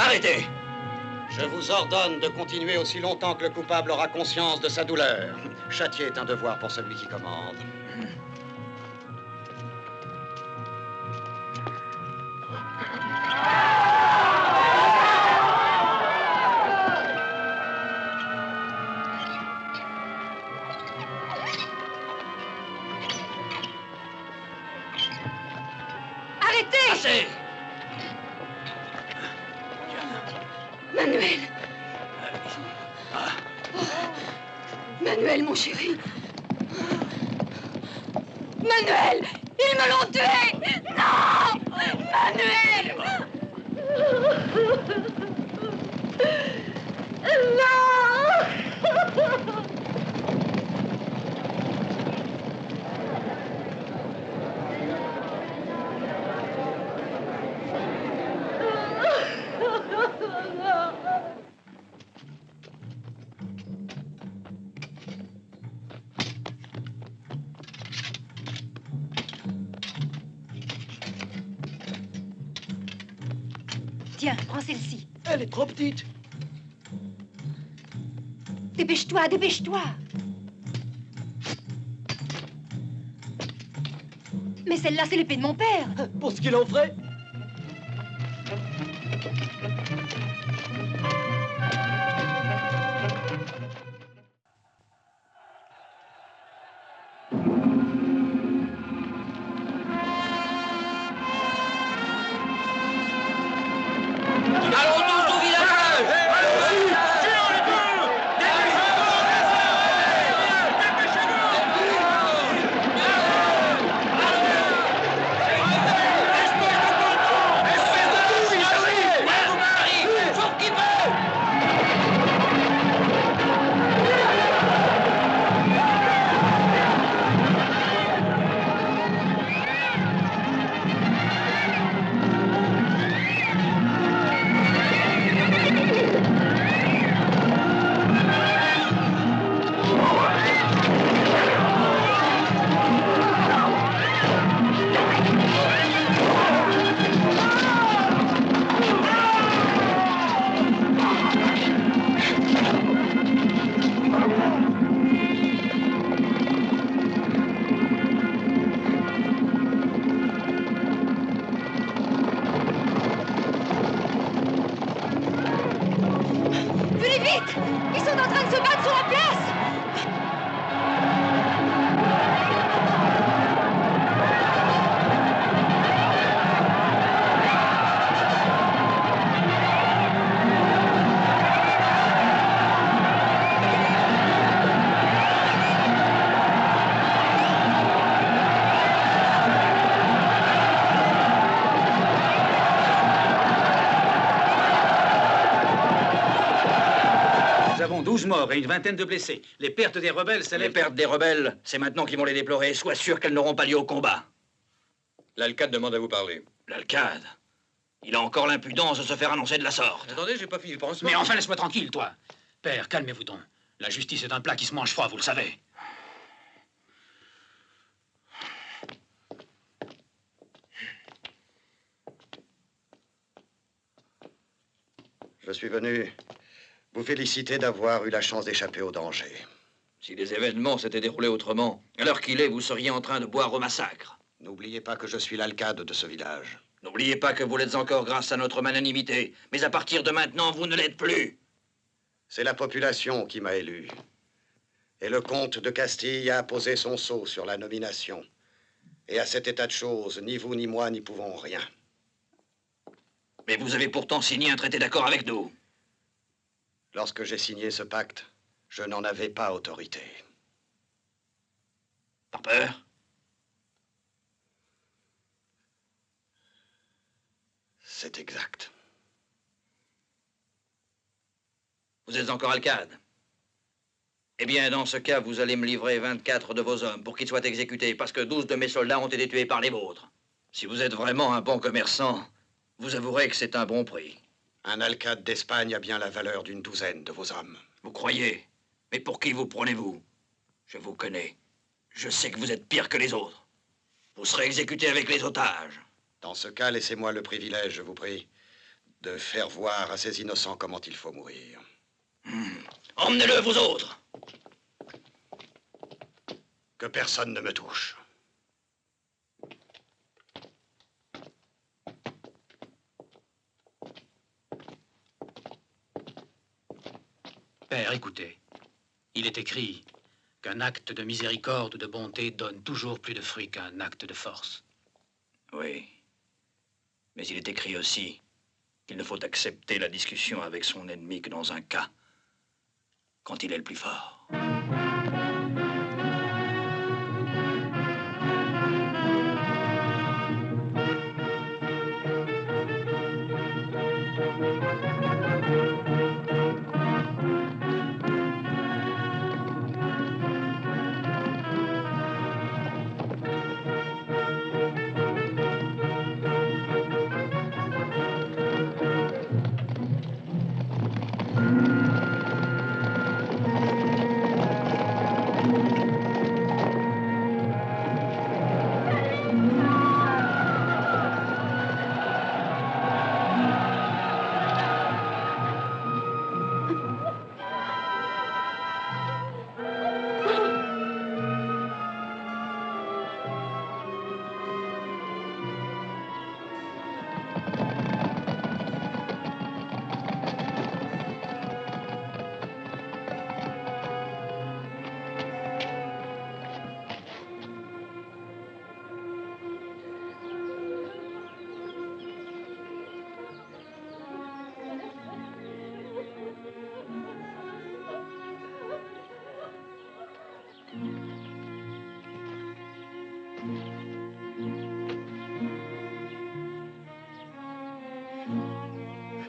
Arrêtez! Je vous ordonne de continuer aussi longtemps que le coupable aura conscience de sa douleur. Châtier est un devoir pour celui qui commande. Arrêtez! Assez! Manuel! Manuel, mon chéri! Manuel! Ils me l'ont tué! Non! Manuel! Non! Tiens, prends celle-ci. Elle est trop petite. Dépêche-toi, dépêche-toi. Mais celle-là, c'est l'épée de mon père. Pour ce qu'il en ferait. Allons tous au village! Venez vite! Ils sont en train de se battre sur la place! Nous avons 12 morts et une vingtaine de blessés. Les pertes des rebelles, c'est les pertes des rebelles. C'est maintenant qu'ils vont les déplorer. Sois sûr qu'elles n'auront pas lieu au combat. L'Alcade demande à vous parler. L'Alcade? Il a encore l'impudence de se faire annoncer de la sorte. Attendez, j'ai pas fini le pansement. Mais enfin, laisse-moi tranquille, toi. Père, calmez-vous donc. La justice est un plat qui se mange froid, vous le savez. Je suis venu vous féliciter d'avoir eu la chance d'échapper au danger. Si les événements s'étaient déroulés autrement, à l'heure qu'il est, vous seriez en train de boire au massacre. N'oubliez pas que je suis l'alcade de ce village. N'oubliez pas que vous l'êtes encore grâce à notre magnanimité. Mais à partir de maintenant, vous ne l'êtes plus. C'est la population qui m'a élu. Et le comte de Castille a posé son sceau sur la nomination. Et à cet état de choses, ni vous ni moi n'y pouvons rien. Mais vous avez pourtant signé un traité d'accord avec nous. Lorsque j'ai signé ce pacte, je n'en avais pas autorité. Par peur? C'est exact. Vous êtes encore alcade? Eh bien, dans ce cas, vous allez me livrer 24 de vos hommes pour qu'ils soient exécutés, parce que 12 de mes soldats ont été tués par les vôtres. Si vous êtes vraiment un bon commerçant, vous avouerez que c'est un bon prix. Un alcade d'Espagne a bien la valeur d'une douzaine de vos hommes. Vous croyez? Mais pour qui vous prenez-vous? Je vous connais. Je sais que vous êtes pire que les autres. Vous serez exécuté avec les otages. Dans ce cas, laissez-moi le privilège, je vous prie, de faire voir à ces innocents comment il faut mourir. Emmenez-le, vous autres. Que personne ne me touche. Père, écoutez. Il est écrit qu'un acte de miséricorde ou de bonté donne toujours plus de fruits qu'un acte de force. Oui. Mais il est écrit aussi qu'il ne faut accepter la discussion avec son ennemi que dans un cas, quand il est le plus fort.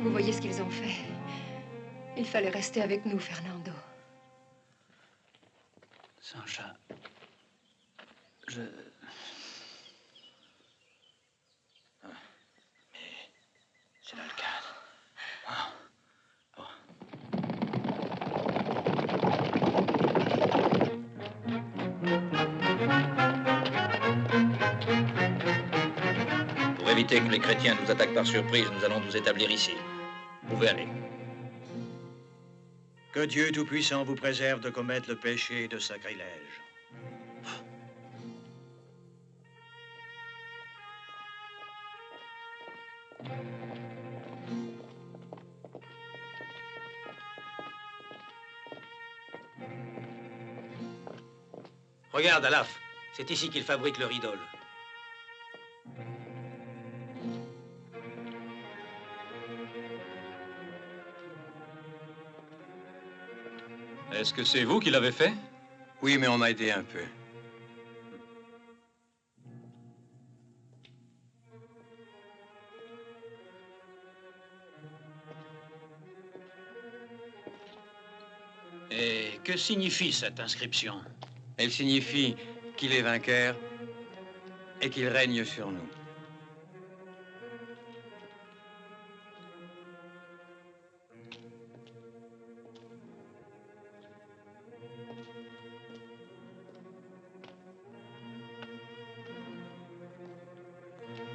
Vous voyez ce qu'ils ont fait. Il fallait rester avec nous, Fernando. Sancha, je... Mais c'est là le cadre. Ah. Pour éviter que les chrétiens nous attaquent par surprise, nous allons nous établir ici. Vous pouvez aller. Que Dieu Tout-Puissant vous préserve de commettre le péché de sacrilège. Regarde, Alaf. C'est ici qu'il fabrique leur idole. Est-ce que c'est vous qui l'avez fait? Oui, mais on m'a aidé un peu. Et que signifie cette inscription? Elle signifie qu'il est vainqueur et qu'il règne sur nous.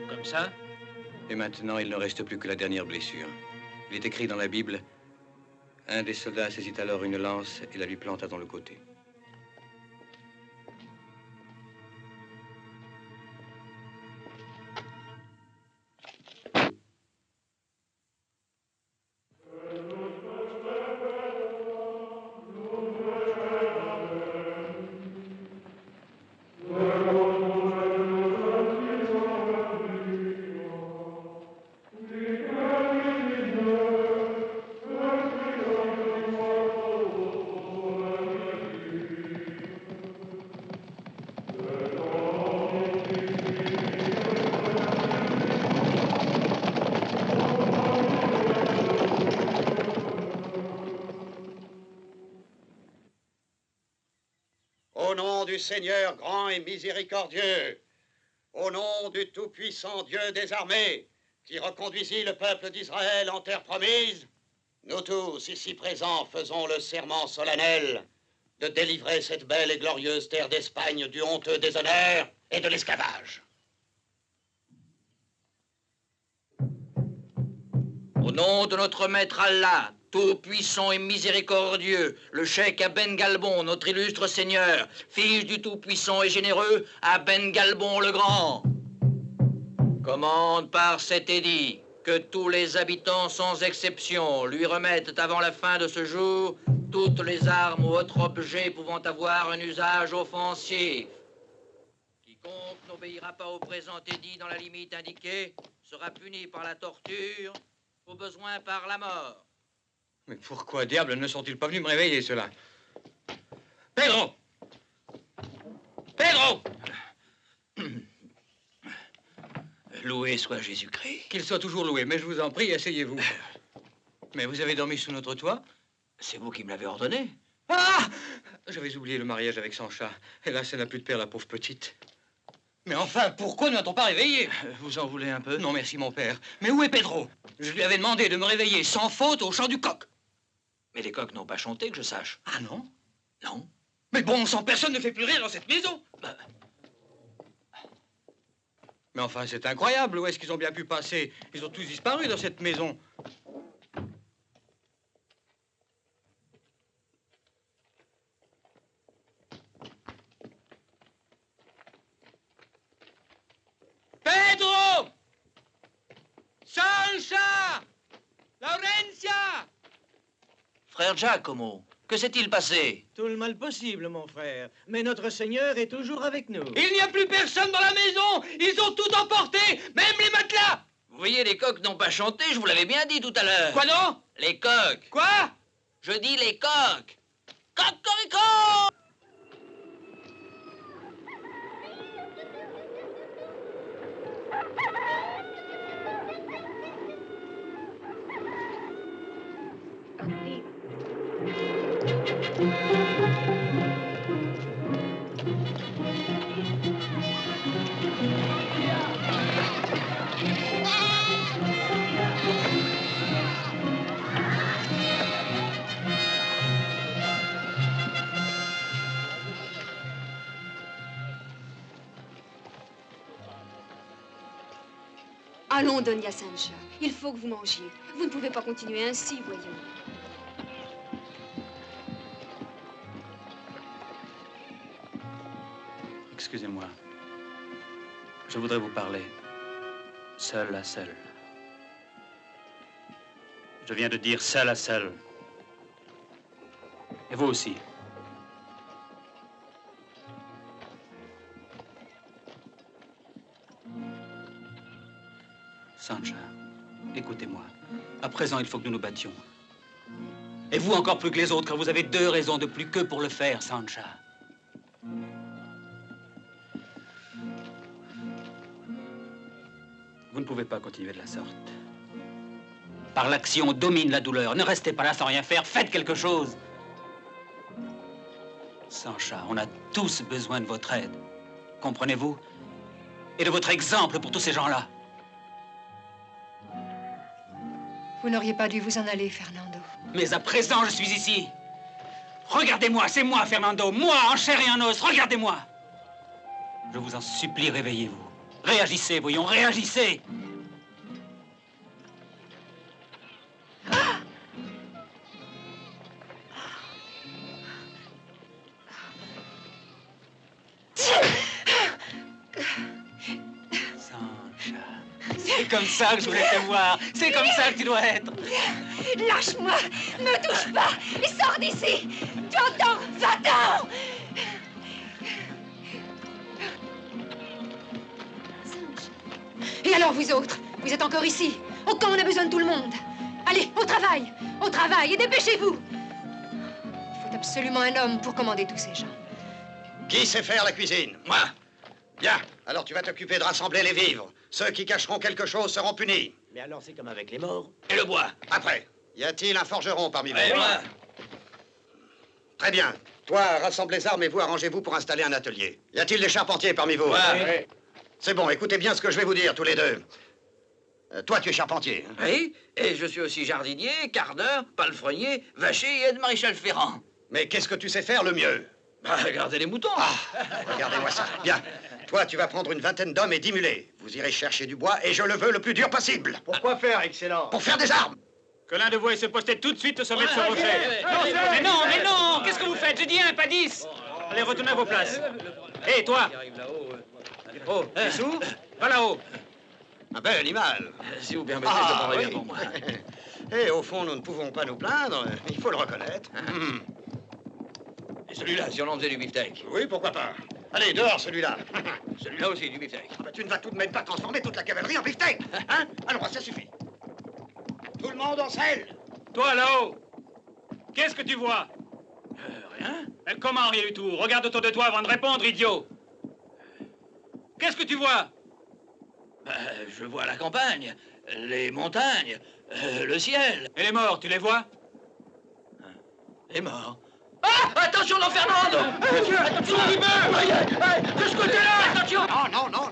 Comme ça? Et maintenant, il ne reste plus que la dernière blessure. Il est écrit dans la Bible, un des soldats saisit alors une lance et la lui planta dans le côté. Au nom du Seigneur grand et miséricordieux, au nom du tout-puissant Dieu des armées, qui reconduisit le peuple d'Israël en terre promise, nous tous ici présents faisons le serment solennel de délivrer cette belle et glorieuse terre d'Espagne du honteux déshonneur et de l'esclavage. Au nom de notre maître Allah, tout-puissant et miséricordieux, le cheikh Aben Galbon, notre illustre seigneur, fils du tout-puissant et généreux Aben Galbon le Grand, commande par cet édit que tous les habitants, sans exception, lui remettent avant la fin de ce jour toutes les armes ou autres objets pouvant avoir un usage offensif. Quiconque n'obéira pas au présent édit dans la limite indiquée sera puni par la torture, au besoin par la mort. Mais pourquoi diable ne sont-ils pas venus me réveiller, ceux-là? Pedro! Pedro! Loué soit Jésus-Christ. Qu'il soit toujours loué, mais je vous en prie, asseyez-vous. Mais vous avez dormi sous notre toit? C'est vous qui me l'avez ordonné. Ah! J'avais oublié le mariage avec Sancha. Hélas, elle n'a plus de père, la pauvre petite. Mais enfin, pourquoi ne l'a-t-on pas réveillé? Vous en voulez un peu? Non, merci, mon père. Mais où est Pedro? Je lui avais demandé de me réveiller sans faute au chant du coq. Mais les coqs n'ont pas chanté, que je sache. Ah non? Non. Mais bon sang, personne ne fait plus rire dans cette maison. Mais enfin, c'est incroyable. Où est-ce qu'ils ont bien pu passer? Ils ont tous disparu dans cette maison. Pedro! Sancha! Laurencia! Frère Giacomo, que s'est-il passé? Tout le mal possible, mon frère. Mais notre Seigneur est toujours avec nous. Il n'y a plus personne dans la maison! Ils ont tout emporté, même les matelas! Vous voyez, les coqs n'ont pas chanté, je vous l'avais bien dit tout à l'heure. Quoi donc? Les coqs. Quoi? Je dis les coqs. Cocorico! Allons, Doña Sancha. Il faut que vous mangiez. Vous ne pouvez pas continuer ainsi, voyons. Excusez-moi. Je voudrais vous parler. Seul à seul. Je viens de dire seul à seul. Et vous aussi. Sancha, écoutez-moi. À présent, il faut que nous nous battions. Et vous encore plus que les autres, car vous avez 2 raisons de plus que pour le faire, Sancha. Vous ne pouvez pas continuer de la sorte. Par l'action, on domine la douleur. Ne restez pas là sans rien faire. Faites quelque chose. Sancha, on a tous besoin de votre aide. Comprenez-vous? Et de votre exemple pour tous ces gens-là. Vous n'auriez pas dû vous en aller, Fernando. Mais à présent, je suis ici. Regardez-moi, c'est moi, Fernando. Moi, en chair et en os. Regardez-moi. Je vous en supplie, réveillez-vous. Réagissez, voyons, réagissez. Sancha, c'est comme ça que je voulais te voir. C'est comme ça que tu dois être. Lâche-moi! Ne touche pas! Et sors d'ici! Tu entends? Va-t'en! Et alors, vous autres? Vous êtes encore ici? Au camp, on a besoin de tout le monde. Allez, au travail! Au travail, et dépêchez-vous! Il faut absolument un homme pour commander tous ces gens. Qui sait faire la cuisine? Moi. Bien, alors tu vas t'occuper de rassembler les vivres. Ceux qui cacheront quelque chose seront punis. Mais alors, c'est comme avec les morts. Et le bois? Après. Y a-t-il un forgeron parmi vous? Moi. Très bien. Toi, rassemble les armes et vous, arrangez-vous pour installer un atelier. Y a-t-il des charpentiers parmi vous? Ouais. C'est bon, écoutez bien ce que je vais vous dire, tous les deux. Toi, tu es charpentier. Hein? Oui, et je suis aussi jardinier, cardeur, palefrenier, vacher et aide-maréchal Ferrand. Mais qu'est-ce que tu sais faire le mieux? Bah, garder les moutons. Ah, regardez-moi ça. Bien. Toi, tu vas prendre une vingtaine d'hommes et 10 mulets. Vous irez chercher du bois et je le veux le plus dur possible. Pourquoi faire, Excellence? Pour faire des armes. Que l'un de vous aille se poster tout de suite au sommet de ce rocher. Mais non, qu'est-ce que vous faites? J'ai dit 1, pas 10. Allez, retournez à vos places. Hé, toi. Oh, t'es sourd? Va là-haut. Un bel animal. Si vous permettez, je prendrai bien pour moi. Et au fond, nous ne pouvons pas nous plaindre. Il faut le reconnaître. Et celui-là, si on en faisait du beefsteak? Oui, pourquoi pas. Allez, dehors, celui-là. Celui-là aussi, du beefsteak. Ah bah, tu ne vas tout de même pas transformer toute la cavalerie en beefsteak. Hein? Alors, ça suffit. Tout le monde en selle. Toi, là-haut. Qu'est-ce que tu vois? Rien. Mais comment rien du tout? Regarde autour de toi avant de répondre, idiot. Qu'est-ce que tu vois? Je vois la campagne, les montagnes, le ciel. Et les morts, tu les vois? Les morts. Ah! Attention, Don Fernando! Attention, de ce côté-là! Attention!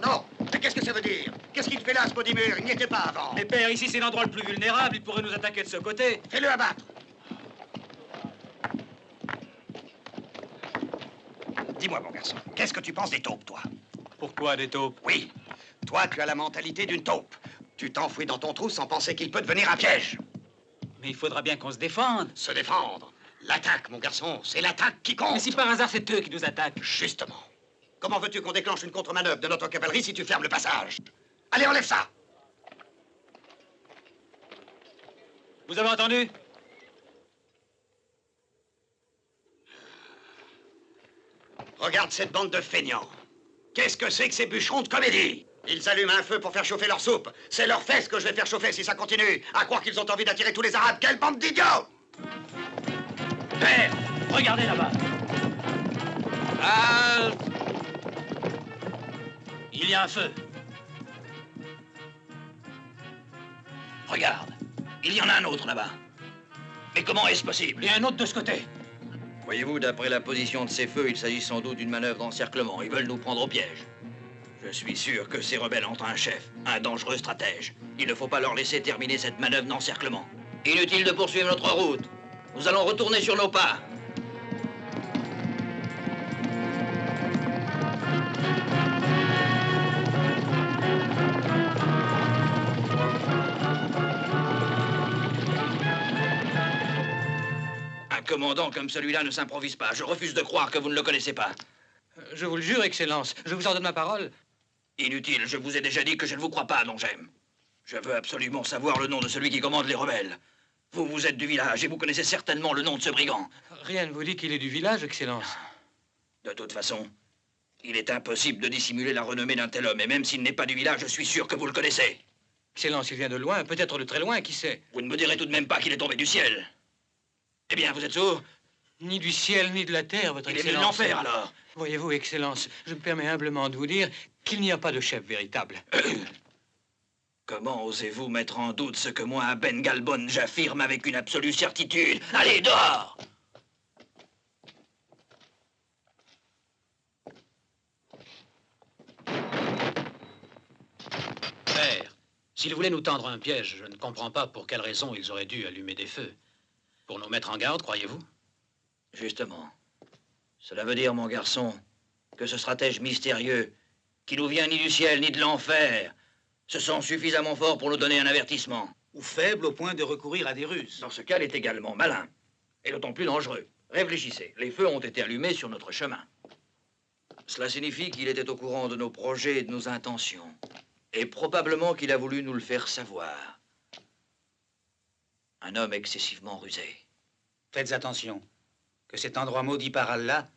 Non. Mais qu'est-ce que ça veut dire? Qu'est-ce qu'il fait là, ce Bodimur? Il n'y était pas avant. Mais père, ici c'est l'endroit le plus vulnérable, il pourrait nous attaquer de ce côté. Fais-le abattre. Dis-moi, mon garçon, qu'est-ce que tu penses des taupes, toi? Pourquoi des taupes? Oui, toi, tu as la mentalité d'une taupe. Tu t'enfouis dans ton trou sans penser qu'il peut devenir un piège. Mais il faudra bien qu'on se défende. Se défendre? L'attaque, mon garçon, c'est l'attaque qui compte. Mais si par hasard c'est eux qui nous attaquent? Justement. Comment veux-tu qu'on déclenche une contre-manœuvre de notre cavalerie si tu fermes le passage? Allez, enlève ça! Vous avez entendu? Regarde cette bande de feignants. Qu'est-ce que c'est que ces bûcherons de comédie? Ils allument un feu pour faire chauffer leur soupe. C'est leurs fesses que je vais faire chauffer si ça continue. À croire qu'ils ont envie d'attirer tous les Arabes. Quelle bande d'idiots! Père, regardez là-bas. Il y a un feu. Regarde, il y en a un autre là-bas. Mais comment est-ce possible? Et un autre de ce côté. Voyez-vous, d'après la position de ces feux, il s'agit sans doute d'une manœuvre d'encerclement. Ils veulent nous prendre au piège. Je suis sûr que ces rebelles ont un chef, un dangereux stratège. Il ne faut pas leur laisser terminer cette manœuvre d'encerclement. Inutile de poursuivre notre route. Nous allons retourner sur nos pas. Un commandant comme celui-là ne s'improvise pas. Je refuse de croire que vous ne le connaissez pas. Je vous le jure, Excellence. Je vous en donne ma parole. Inutile, je vous ai déjà dit que je ne vous crois pas, Don J'aime. Je veux absolument savoir le nom de celui qui commande les rebelles. Vous êtes du village et vous connaissez certainement le nom de ce brigand. Rien ne vous dit qu'il est du village, Excellence. De toute façon, il est impossible de dissimuler la renommée d'un tel homme. Et même s'il n'est pas du village, je suis sûr que vous le connaissez. Excellence, il vient de loin, peut-être de très loin, qui sait? Vous ne me direz tout de même pas qu'il est tombé du ciel. Eh bien, vous êtes sourd? Ni du ciel, ni de la terre, votre Il est Excellence. venu de l'enfer, alors. Voyez-vous, Excellence, je me permets humblement de vous dire qu'il n'y a pas de chef véritable. Comment osez-vous mettre en doute ce que moi, à Ben Galbon, j'affirme avec une absolue certitude? Allez, dehors! Père, s'ils voulaient nous tendre un piège, je ne comprends pas pour quelle raison ils auraient dû allumer des feux. Pour nous mettre en garde, croyez-vous? Justement. Cela veut dire, mon garçon, que ce stratège mystérieux, qui nous vient ni du ciel ni de l'enfer, se sent suffisamment fort pour nous donner un avertissement. Ou faible au point de recourir à des ruses. Dans ce cas, il est également malin, et d'autant plus dangereux. Réfléchissez, les feux ont été allumés sur notre chemin. Cela signifie qu'il était au courant de nos projets et de nos intentions. Et probablement qu'il a voulu nous le faire savoir. Un homme excessivement rusé. Faites attention, que cet endroit maudit par Allah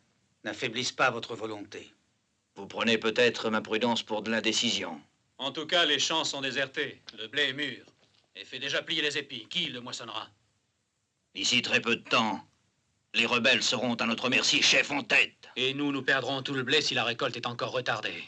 n'affaiblisse pas votre volonté. Vous prenez peut-être ma prudence pour de l'indécision. En tout cas, les champs sont désertés, le blé est mûr, et fait déjà plier les épis. Qui le moissonnera? D'ici très peu de temps, les rebelles seront à notre merci, chef en tête. Et nous perdrons tout le blé si la récolte est encore retardée.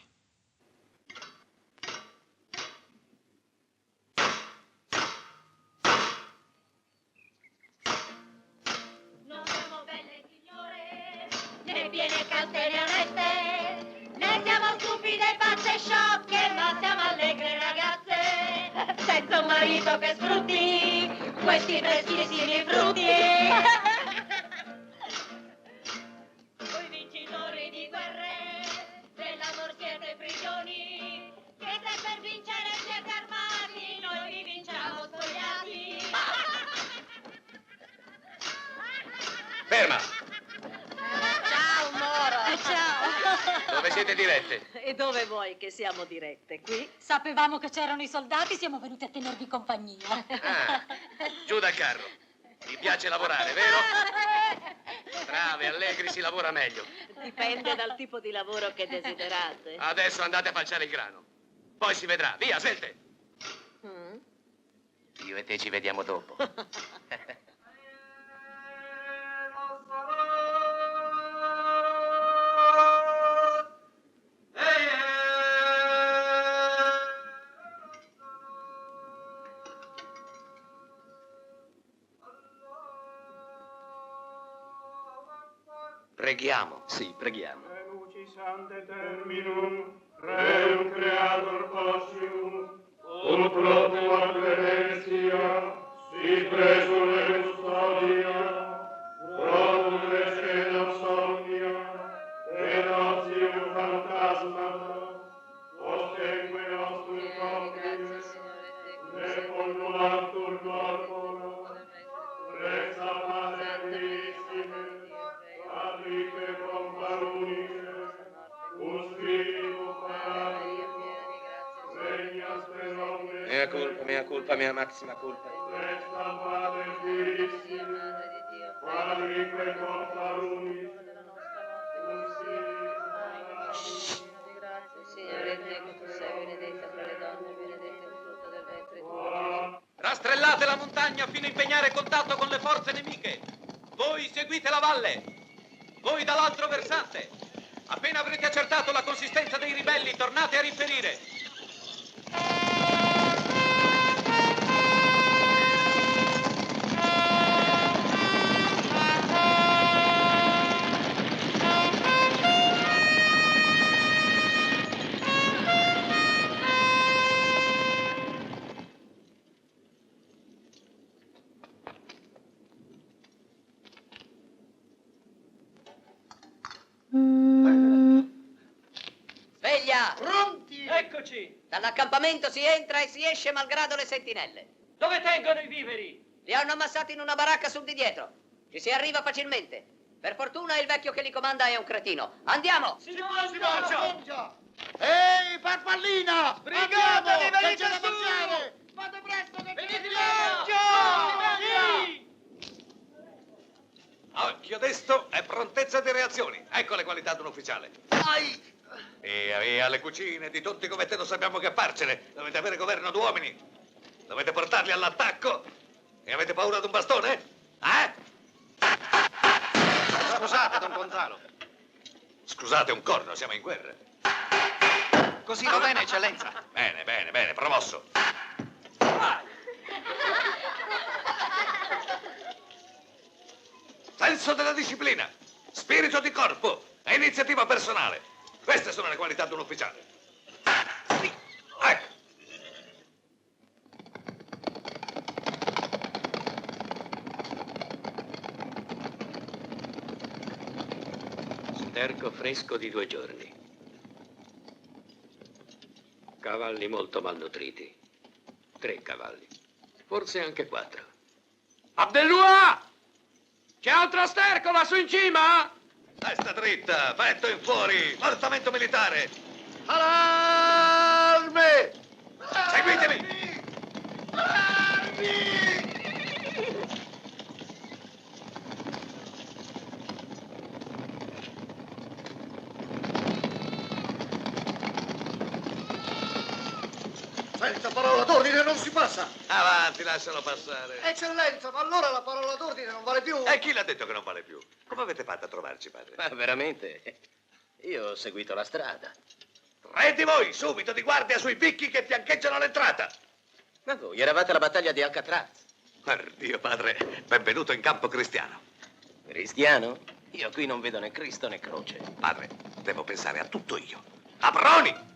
Senza un marito che sfrutti questi prestissimi frutti. Voi vincitori di guerre, dell'amor siete Ferma! Ciao, Moro. Ciao. Dove siete dirette? E dove vuoi che siamo dirette? Qui? Sapevamo che c'erano i soldati, siamo venuti a tenervi compagnia. Giù dal carro. Vi piace lavorare, vero? Bravi, allegri, si lavora meglio. Dipende dal tipo di lavoro che desiderate. Adesso andate a falciare il grano. Poi si vedrà. Via, svelte! Io e te ci vediamo dopo. Preghiamo. Sì, preghiamo. Reum creator possium, ut proprio ad venesia, si presule custodia, proprio crescedam somnia, tenatium phantasmata, osseque nostrum compline, ne pollulantur corpora, resa Padre Christine, Patrice Comparunice, un spirito mea culpa, mea massima culpa. Rastrellate la montagna fino a impegnare contatto con le forze nemiche. Voi seguite la valle. Voi dall'altro versante. Appena avrete accertato la consistenza dei ribelli, tornate a riferire. Sveglia! Pronti? Eccoci! Dall'accampamento si entra e si esce malgrado le sentinelle. Dove tengono i viveri? Li hanno ammassati in una baracca sul di dietro. Ci si arriva facilmente. Per fortuna il vecchio che li comanda è un cretino. Andiamo! Si marcia! Ehi, farfallina! Brigatevi, Andiamo, venite che c'è da su! mangiare! Fate presto che Venite là! Occhio desto e prontezza di reazioni. Ecco le qualità di un ufficiale. Via, via, alle cucine, di tutti come te non sappiamo che farcene. Dovete avere governo d'uomini. Dovete portarli all'attacco. E avete paura di un bastone? Scusate, don Gonzalo. Scusate un corno, siamo in guerra. Così va bene, eccellenza. Bene, bene, bene, promosso. Senso della disciplina, spirito di corpo e iniziativa personale. Queste sono le qualità di un ufficiale. Sì. Ecco. Sterco fresco di 2 giorni. Cavalli molto malnutriti. 3 cavalli. Forse anche 4. Abdellua! C'è altro sterco lassù in cima? Testa dritta, petto in fuori, portamento militare. Allarme! Seguitemi! Senza parola d'ordine non si passa! Avanti, lascialo passare. Eccellenza, ma allora la parola d'ordine non vale più? E chi l'ha detto che non vale più? Come avete fatto a trovarci, padre? Ma veramente? Io ho seguito la strada. 3 di voi, subito di guardia sui picchi che fiancheggiano l'entrata. Ma voi eravate alla battaglia di Alcatraz. Dio padre, benvenuto in campo cristiano. Cristiano? Io qui non vedo né Cristo né croce. Padre, devo pensare a tutto io. Aproni!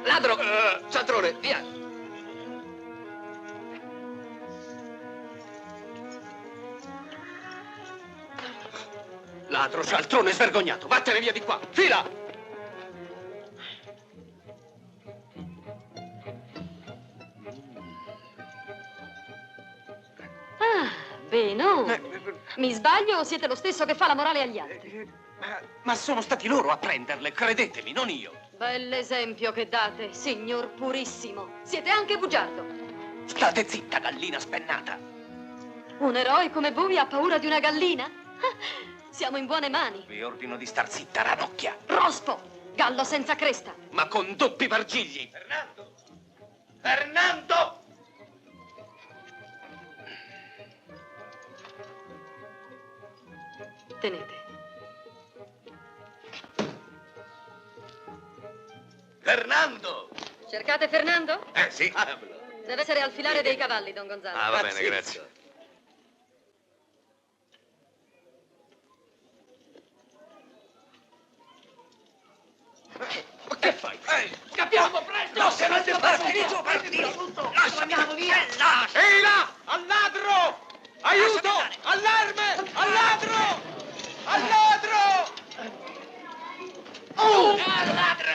Ladro! Cialtrone, via! Ladro, cialtrone, svergognato, vattene via di qua! Fila! Ah, bene. Mi sbaglio o siete lo stesso che fa la morale agli altri? Ma sono stati loro a prenderle, credetemi, non io. Bell'esempio che date, signor purissimo. Siete anche bugiardo. State zitta, gallina spennata. Un eroe come voi ha paura di una gallina? Ah, siamo in buone mani. Vi ordino di star zitta, ranocchia. Rospo, gallo senza cresta. Ma con doppi vargigli. Fernando! Fernando! Tenete. Fernando! Cercate Fernando? Sì. Deve essere al filare dei cavalli, Don Gonzalo. Ah, va bene, grazie. Ma che fai? Scappiamo presto! No, se non ti partire tutto! Andiamo via! Ehi là! Al ladro! Aiuto! Allarme! Al ladro! Al ladro! Oh! Al ladro!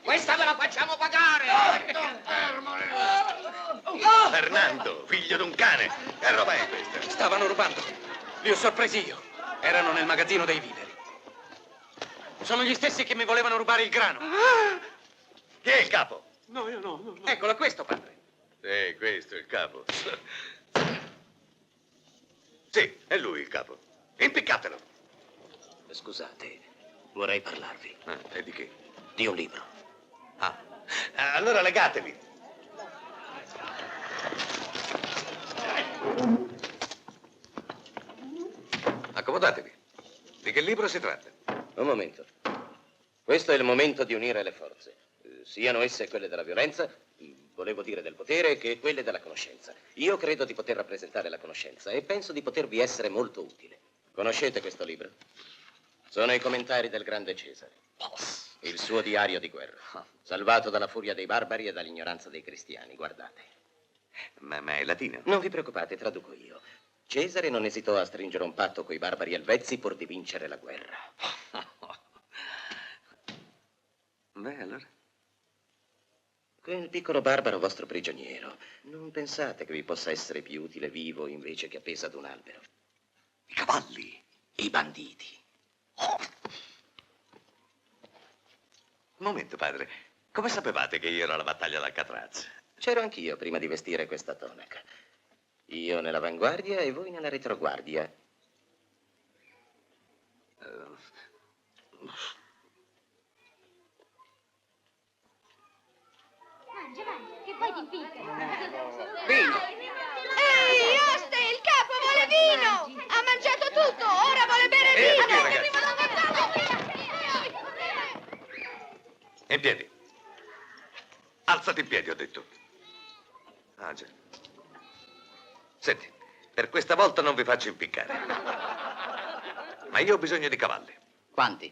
Questa ve la facciamo pagare! Fernando, figlio d'un cane. Che roba è questa? Stavano rubando. Li ho sorpresi io. Erano nel magazzino dei viveri. Sono gli stessi che mi volevano rubare il grano. Chi è il capo? No, io no. Eccolo, è questo, padre. Sì, questo è il capo. Sì, è lui il capo. Impiccatelo. Scusate, vorrei parlarvi. E di che? Di un libro. Allora legatevi. Accomodatevi. Di che libro si tratta? Un momento. Questo è il momento di unire le forze. Siano esse quelle della violenza, volevo dire del potere, che quelle della conoscenza. Io credo di poter rappresentare la conoscenza e penso di potervi essere molto utile. Conoscete questo libro? Sono i commentari del grande Cesare. Il suo diario di guerra. Salvato dalla furia dei barbari e dall'ignoranza dei cristiani. Guardate. Ma è latino? Non vi preoccupate, traduco io. Cesare non esitò a stringere un patto coi barbari elvezzi pur di vincere la guerra. Beh, allora? Quel piccolo barbaro vostro prigioniero, non pensate che vi possa essere più utile vivo invece che appeso ad un albero? I cavalli. I banditi. Un momento, padre. Come sapevate che io ero alla battaglia d'Alcatraz? C'ero anch'io prima di vestire questa tonaca. Io nell'avanguardia e voi nella retroguardia. Mangia, che poi ti impicca. Vino. Ehi, oste, il capo vuole vino! Ha mangiato tutto, ora vuole bere vino! Ragazzi. In piedi. Alzati in piedi, ho detto. Ah, già. Senti, per questa volta non vi faccio impiccare. Ma io ho bisogno di cavalli. Quanti?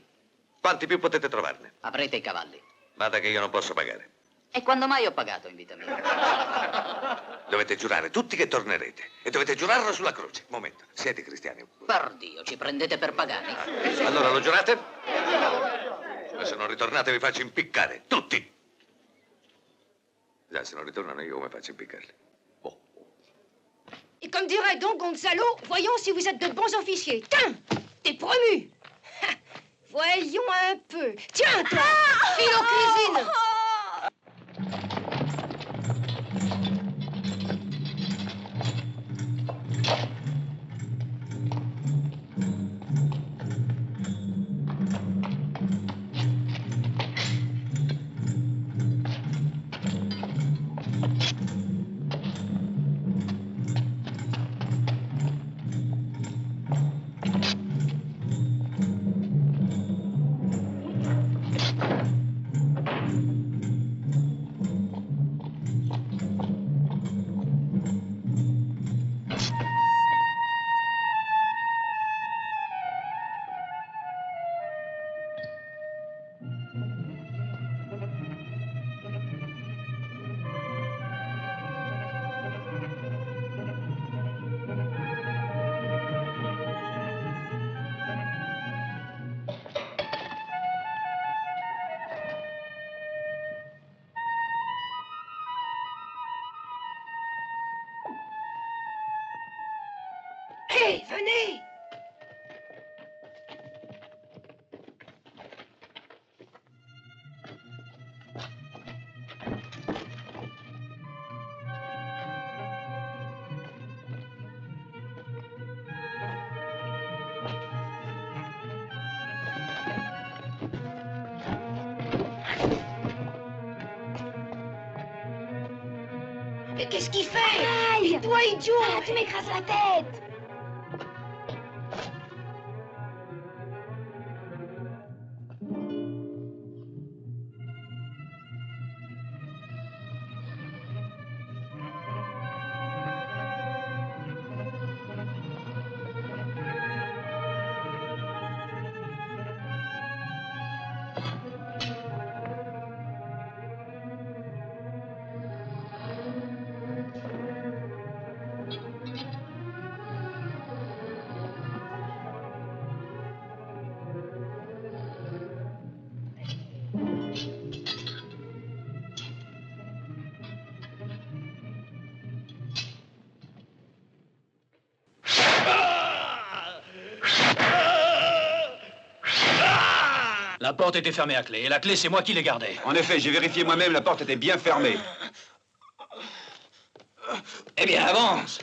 Quanti più potete trovarne? Avrete i cavalli. Vada che io non posso pagare. E quando mai ho pagato in vita mia? Dovete giurare tutti che tornerete. E dovete giurarlo sulla croce. Momento, siete cristiani? Per Dio, ci prendete per pagani? Allora lo giurate? Ma se non ritornate vi faccio impiccare, tutti. Già, se non ritornano io come faccio a impiccarli? Et comme dirait Don Gonzalo, voyons si vous êtes de bons officiers. Tiens, t'es promu. Voyons un peu. Tiens, toi, file en cuisine. Venez, venez. Mais qu'est-ce qu'il fait? Aïe! Et toi, idiot! Ah, tu m'écrases la tête! La porte était fermée à clé, et la clé, c'est moi qui l'ai gardée. En effet, j'ai vérifié moi-même, la porte était bien fermée. Eh bien, avance.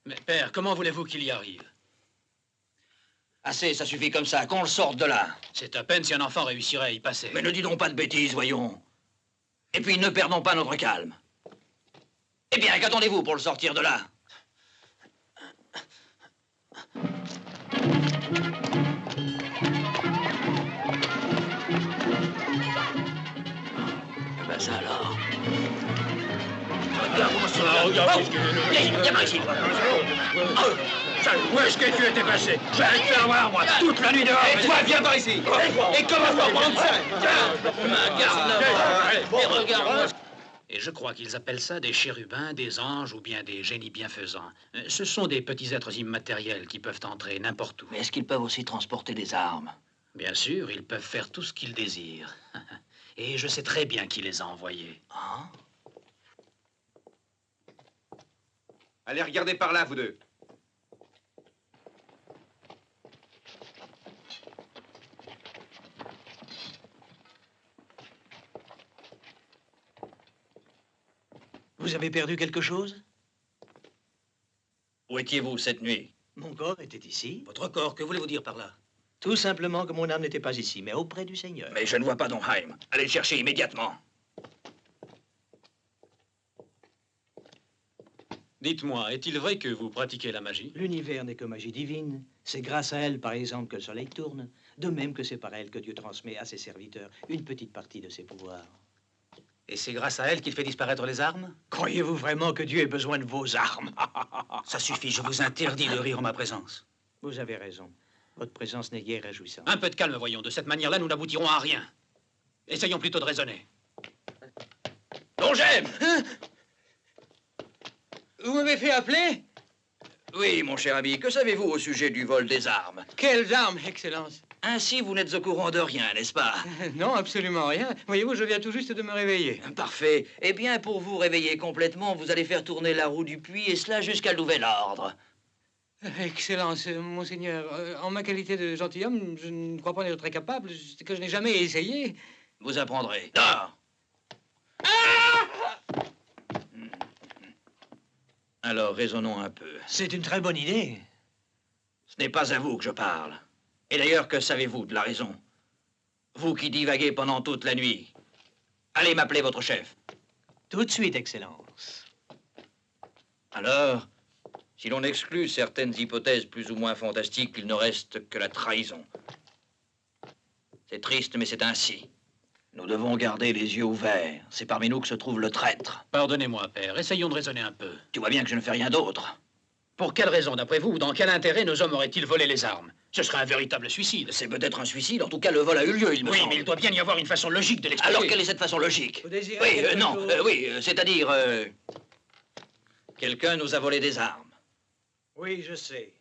Mais père, comment voulez-vous qu'il y arrive? Assez, ça suffit comme ça, qu'on le sorte de là. C'est à peine si un enfant réussirait à y passer. Mais ne dis donc pas de bêtises, voyons. Et puis, ne perdons pas notre calme. Eh bien, qu'attendez-vous pour le sortir de là? Ben ça alors. Regarde-moi ça. Regarde. Viens par ici. Où est-ce que tu étais passé? J'arrête de faire voir, moi, toute la nuit dehors. Et toi, viens par ici. Et comment pas prendre ça? Et regarde-moi. Et je crois qu'ils appellent ça des chérubins, des anges ou bien des génies bienfaisants. Ce sont des petits êtres immatériels qui peuvent entrer n'importe où. Mais est-ce qu'ils peuvent aussi transporter des armes? Bien sûr, ils peuvent faire tout ce qu'ils désirent. Et je sais très bien qui les a envoyés. Hein? Allez, regardez par là, vous deux. Vous avez perdu quelque chose? Où étiez-vous cette nuit? Mon corps était ici. Votre corps, que voulez-vous dire par là? Tout simplement que mon âme n'était pas ici, mais auprès du Seigneur. Mais je ne vois pas Donheim. Allez le chercher immédiatement. Dites-moi, est-il vrai que vous pratiquez la magie? L'univers n'est que magie divine. C'est grâce à elle, par exemple, que le soleil tourne. De même que c'est par elle que Dieu transmet à ses serviteurs une petite partie de ses pouvoirs. Et c'est grâce à elle qu'il fait disparaître les armes? Croyez-vous vraiment que Dieu ait besoin de vos armes? Ça suffit, je vous interdis de rire en ma présence. Vous avez raison. Votre présence n'est guère réjouissante. Un peu de calme, voyons. De cette manière-là, nous n'aboutirons à rien. Essayons plutôt de raisonner. Dongem! Vous m'avez fait appeler? Oui, mon cher ami, que savez-vous au sujet du vol des armes? Quelles armes, Excellence? Ainsi, vous n'êtes au courant de rien, n'est-ce pas? Non, absolument rien. Voyez-vous, je viens tout juste de me réveiller. Parfait. Eh bien, pour vous réveiller complètement, vous allez faire tourner la roue du puits, et cela jusqu'à nouvel ordre. Excellence, monseigneur, en ma qualité de gentilhomme, je ne crois pas en être très capable, c'est que je n'ai jamais essayé. Vous apprendrez. Dors! Alors, raisonnons un peu. C'est une très bonne idée. Ce n'est pas à vous que je parle. Et d'ailleurs, que savez-vous de la raison? Vous qui divaguez pendant toute la nuit. Allez m'appeler votre chef. Tout de suite, Excellence. Alors, si l'on exclut certaines hypothèses plus ou moins fantastiques, il ne reste que la trahison. C'est triste, mais c'est ainsi. Nous devons garder les yeux ouverts. C'est parmi nous que se trouve le traître. Pardonnez-moi, père. Essayons de raisonner un peu. Tu vois bien que je ne fais rien d'autre. Pour quelle raison, d'après vous, ou dans quel intérêt nos hommes auraient-ils volé les armes? Ce serait un véritable suicide. C'est peut-être un suicide. En tout cas, le vol a eu lieu, il me semble. Oui, mais il doit bien y avoir une façon logique de l'expliquer. Alors, quelle est cette façon logique? C'est-à-dire... quelqu'un nous a volé des armes. Oui, je sais.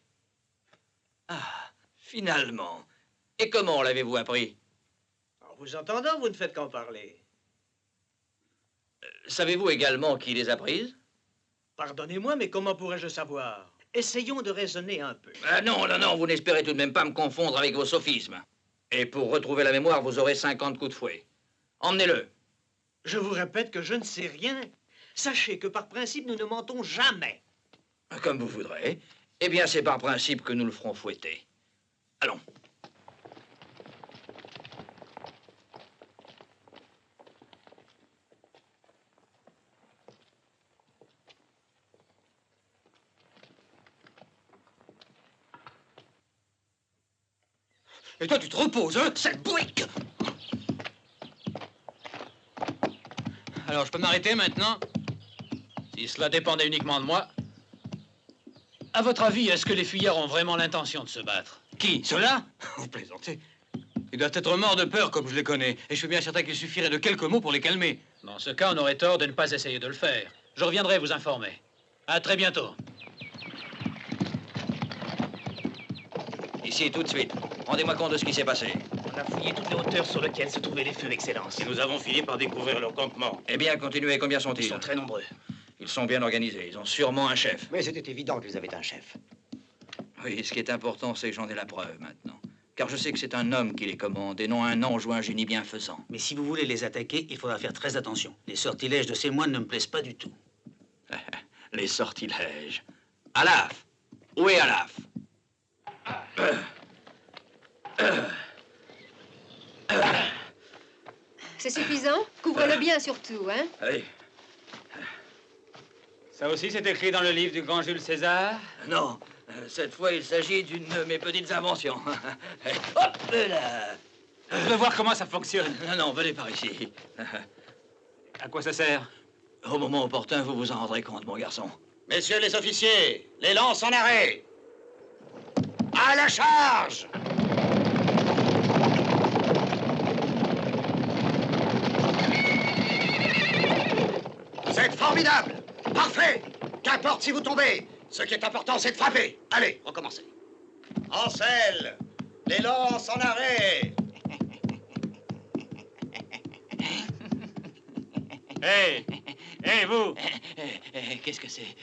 Ah, finalement. Et comment l'avez-vous appris? En vous entendant, vous ne faites qu'en parler. Savez-vous également qui les a prises? Pardonnez-moi, mais comment pourrais-je savoir? Essayons de raisonner un peu. Non, non, non, vous n'espérez tout de même pas me confondre avec vos sophismes. Et pour retrouver la mémoire, vous aurez 50 coups de fouet. Emmenez-le. Je vous répète que je ne sais rien. Sachez que par principe, nous ne mentons jamais. Comme vous voudrez. Eh bien, c'est par principe que nous le ferons fouetter. Allons. Et toi, tu te reposes, hein, sale bourrique! Alors, je peux m'arrêter maintenant? Si cela dépendait uniquement de moi. À votre avis, est-ce que les fuyards ont vraiment l'intention de se battre? Qui? Ceux-là? Vous plaisantez. Ils doivent être morts de peur, comme je les connais. Et je suis bien certain qu'il suffirait de quelques mots pour les calmer. Dans ce cas, on aurait tort de ne pas essayer de le faire. Je reviendrai vous informer. À très bientôt. Ici, tout de suite. Rendez-moi compte de ce qui s'est passé. On a fouillé toutes les hauteurs sur lesquelles se trouvaient les feux, Excellence. Et nous avons fini par découvrir leur campement. Eh bien, continuez. Combien sont-ils? Ils sont très nombreux. Ils sont bien organisés. Ils ont sûrement un chef. Mais c'était évident qu'ils avaient un chef. Oui, ce qui est important, c'est que j'en ai la preuve maintenant. Car je sais que c'est un homme qui les commande et non un ange ou un génie bienfaisant. Mais si vous voulez les attaquer, il faudra faire très attention. Les sortilèges de ces moines ne me plaisent pas du tout. Les sortilèges. Alaf! Où est Alaf? C'est suffisant? Couvre-le bien surtout, hein? Oui. Ça aussi, c'est écrit dans le livre du grand Jules César? Non, cette fois, il s'agit d'une de mes petites inventions. Hop là! Je veux voir comment ça fonctionne. Non, non, venez par ici. À quoi ça sert? Au moment opportun, vous vous en rendrez compte, mon garçon. Messieurs les officiers, les lances en arrêt. À la charge! Vous êtes formidables! Parfait! Qu'importe si vous tombez! Ce qui est important, c'est de frapper. Allez, recommencez. En selle! Les lances en arrêt! Hé! Hé, vous! Qu'est-ce que c'est?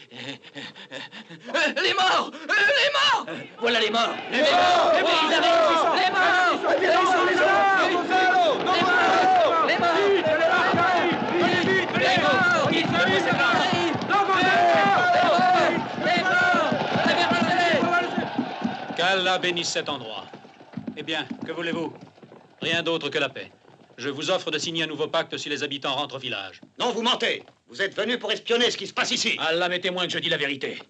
Les morts! Les morts! Voilà les morts! Les morts! Les morts! Les morts! Les Qu'Allah bénisse cet endroit. Eh bien, que voulez-vous? Rien d'autre que la paix. Je vous offre de signer un nouveau pacte si les habitants rentrent au village. Non, vous mentez. Vous êtes venu pour espionner ce qui se passe ici. Allah m'est témoin que je dis la vérité.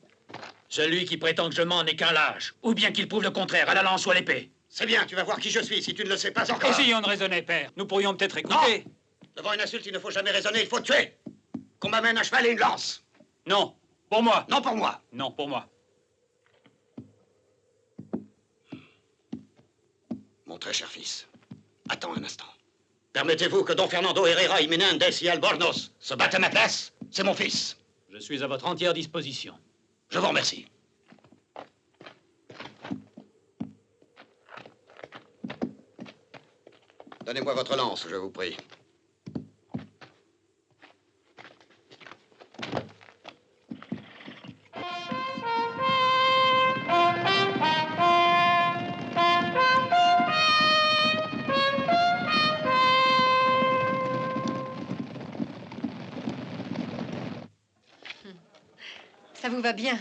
Celui qui prétend que je mens n'est qu'un lâche. Ou bien qu'il prouve le contraire, à la lance ou à l'épée. C'est bien, tu vas voir qui je suis si tu ne le sais pas encore. Essayons de raisonner, père. Nous pourrions peut-être écouter. Non. Devant une insulte, il ne faut jamais raisonner, il faut tuer. Qu'on m'amène un cheval et une lance. Non, pour moi. Non, pour moi. Non, pour moi. Mon très cher fils, attends un instant. Permettez-vous que Don Fernando Herrera y Menéndez y Albornoz se batte à ma place? C'est mon fils. Je suis à votre entière disposition. Je vous remercie. Donnez-moi votre lance, je vous prie. Ça vous va bien.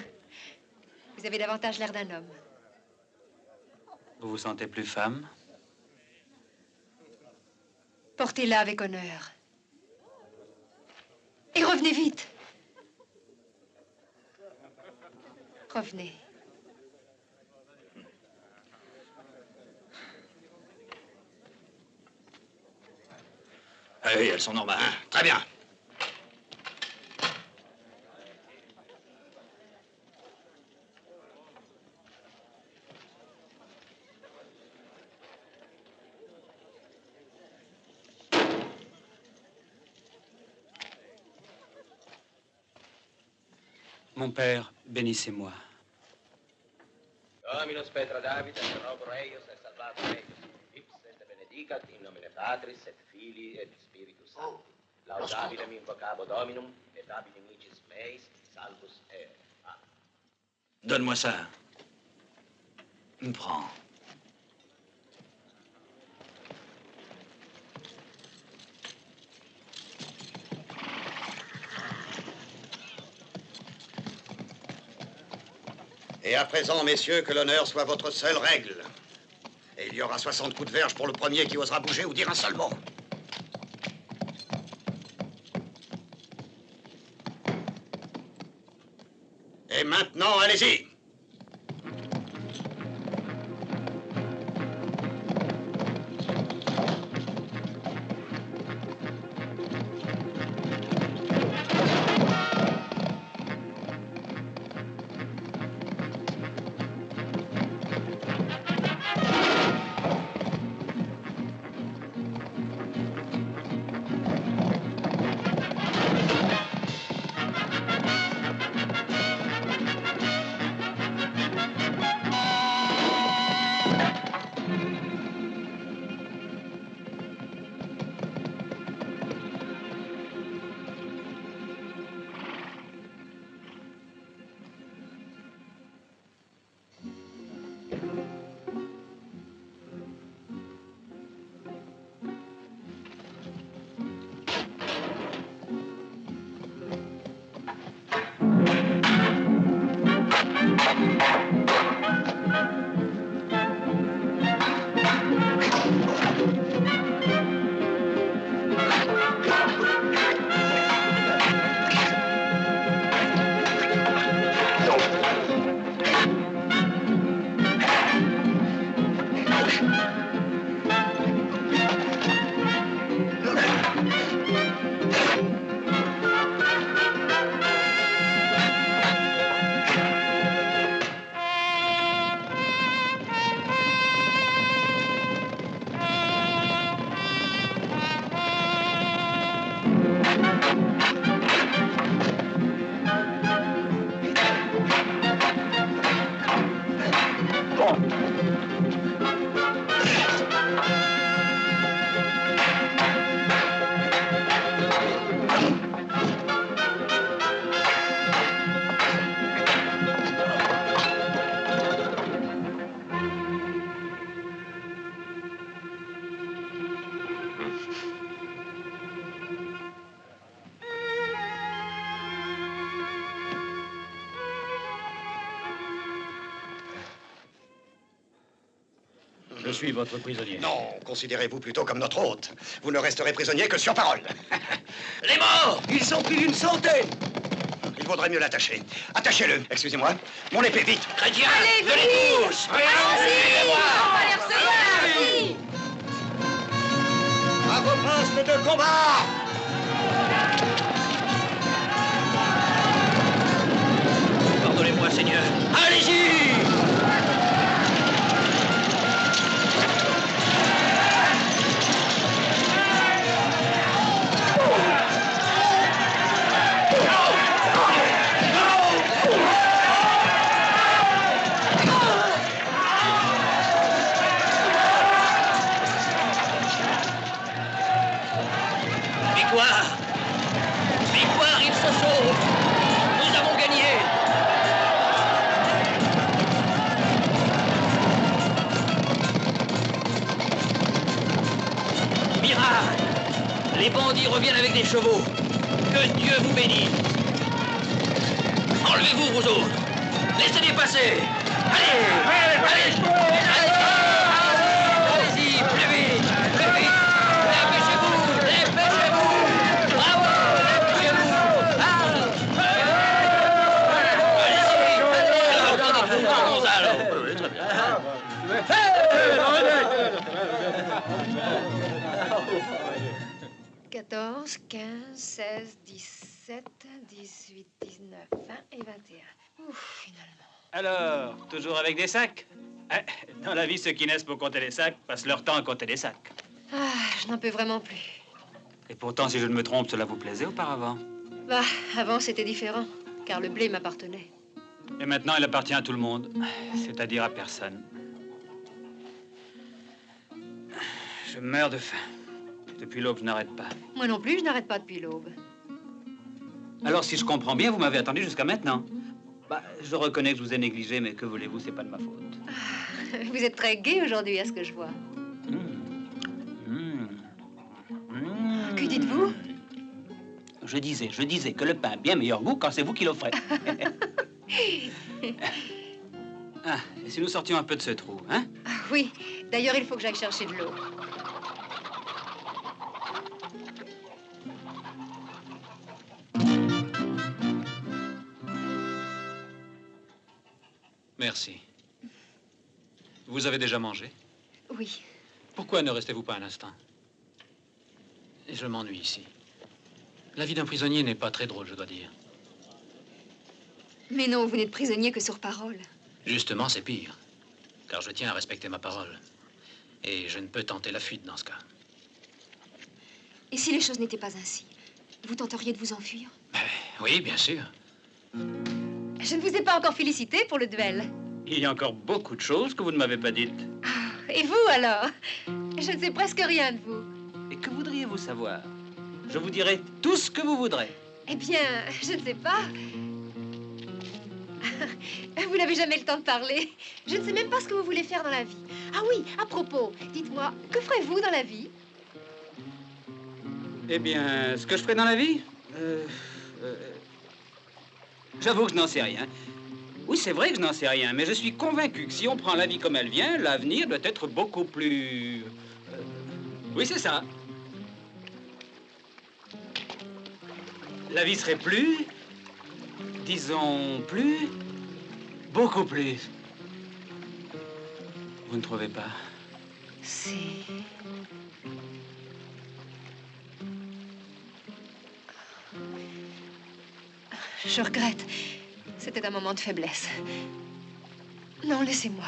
Vous avez davantage l'air d'un homme. Vous vous sentez plus femme? Portez-la avec honneur. Et revenez vite. Revenez. Ah oui, elles sont normales. Très bien. Mon père, bénissez-moi. Dominus Petra David, et robor eius, et salvator eius, ipse te benedicat in nomine Patris, et Filii, et Spiritus Sancti. Laudabilem invocabo Dominum, et abit amicis meis, salvus ere. Donne-moi ça. Prends. Et à présent, messieurs, que l'honneur soit votre seule règle. Et il y aura 60 coups de verge pour le premier qui osera bouger ou dire un seul mot. Et maintenant, allez-y. Je suis votre prisonnier. Non, considérez-vous plutôt comme notre hôte. Vous ne resterez prisonnier que sur parole. Les morts, ils sont plus d'une centaine. Il vaudrait mieux l'attacher. Attachez-le. Excusez-moi. Mon épée, vite. Chrétien, Allez, venez vite. tous. Allons-y. On va les recevoir. À vos postes de combat. Pardonnez-moi, Seigneur. Allez-y. Victoire! Victoire, il se sauve! Nous avons gagné! Miracle! Les bandits reviennent avec des chevaux. Que Dieu vous bénisse! Enlevez-vous, vous autres! Laissez-les passer! Allez! Allez! Allez-y, plus vite! Plus vite! Dépêchez-vous! Dépêchez-vous! Bravo! Dépêchez-vous! Allez-y! Très bien. 14, 15, 16, 17, 18, 19, 20 et 21. Ouf, finalement. Alors, toujours avec des sacs? Dans la vie, ceux qui naissent pour compter les sacs passent leur temps à compter des sacs. Ah, je n'en peux vraiment plus. Et pourtant, si je ne me trompe, cela vous plaisait auparavant. Bah, avant, c'était différent, car le blé m'appartenait. Et maintenant, il appartient à tout le monde, c'est-à-dire à personne. Je meurs de faim. Depuis l'aube, je n'arrête pas. Moi non plus, je n'arrête pas depuis l'aube. Alors, si je comprends bien, vous m'avez attendu jusqu'à maintenant. Bah, je reconnais que je vous ai négligé, mais que voulez-vous, c'est pas de ma faute. Vous êtes très gai aujourd'hui, à ce que je vois. Que dites-vous? Je disais que le pain a bien meilleur goût quand c'est vous qui l'offrez. Ah, et si nous sortions un peu de ce trou, hein? Ah, oui, d'ailleurs, il faut que j'aille chercher de l'eau. Merci. Vous avez déjà mangé? Oui. Pourquoi ne restez-vous pas un instant? Je m'ennuie ici. La vie d'un prisonnier n'est pas très drôle, je dois dire. Mais non, vous n'êtes prisonnier que sur parole. Justement, c'est pire. Car je tiens à respecter ma parole. Et je ne peux tenter la fuite dans ce cas. Et si les choses n'étaient pas ainsi, vous tenteriez de vous enfuir? Oui, bien sûr. Je ne vous ai pas encore félicité pour le duel. Il y a encore beaucoup de choses que vous ne m'avez pas dites. Et vous, alors? Je ne sais presque rien de vous. Et que voudriez-vous savoir? Je vous dirai tout ce que vous voudrez. Eh bien, je ne sais pas. Vous n'avez jamais le temps de parler. Je ne sais même pas ce que vous voulez faire dans la vie. Ah oui, à propos, dites-moi, que ferez-vous dans la vie? Eh bien, ce que je ferai dans la vie? J'avoue que je n'en sais rien. Oui, c'est vrai que je n'en sais rien, mais je suis convaincu que si on prend la vie comme elle vient, l'avenir doit être beaucoup plus... Oui, c'est ça. La vie serait plus... disons, plus... beaucoup plus. Vous ne trouvez pas? Si... Je regrette. C'était un moment de faiblesse. Non, laissez-moi.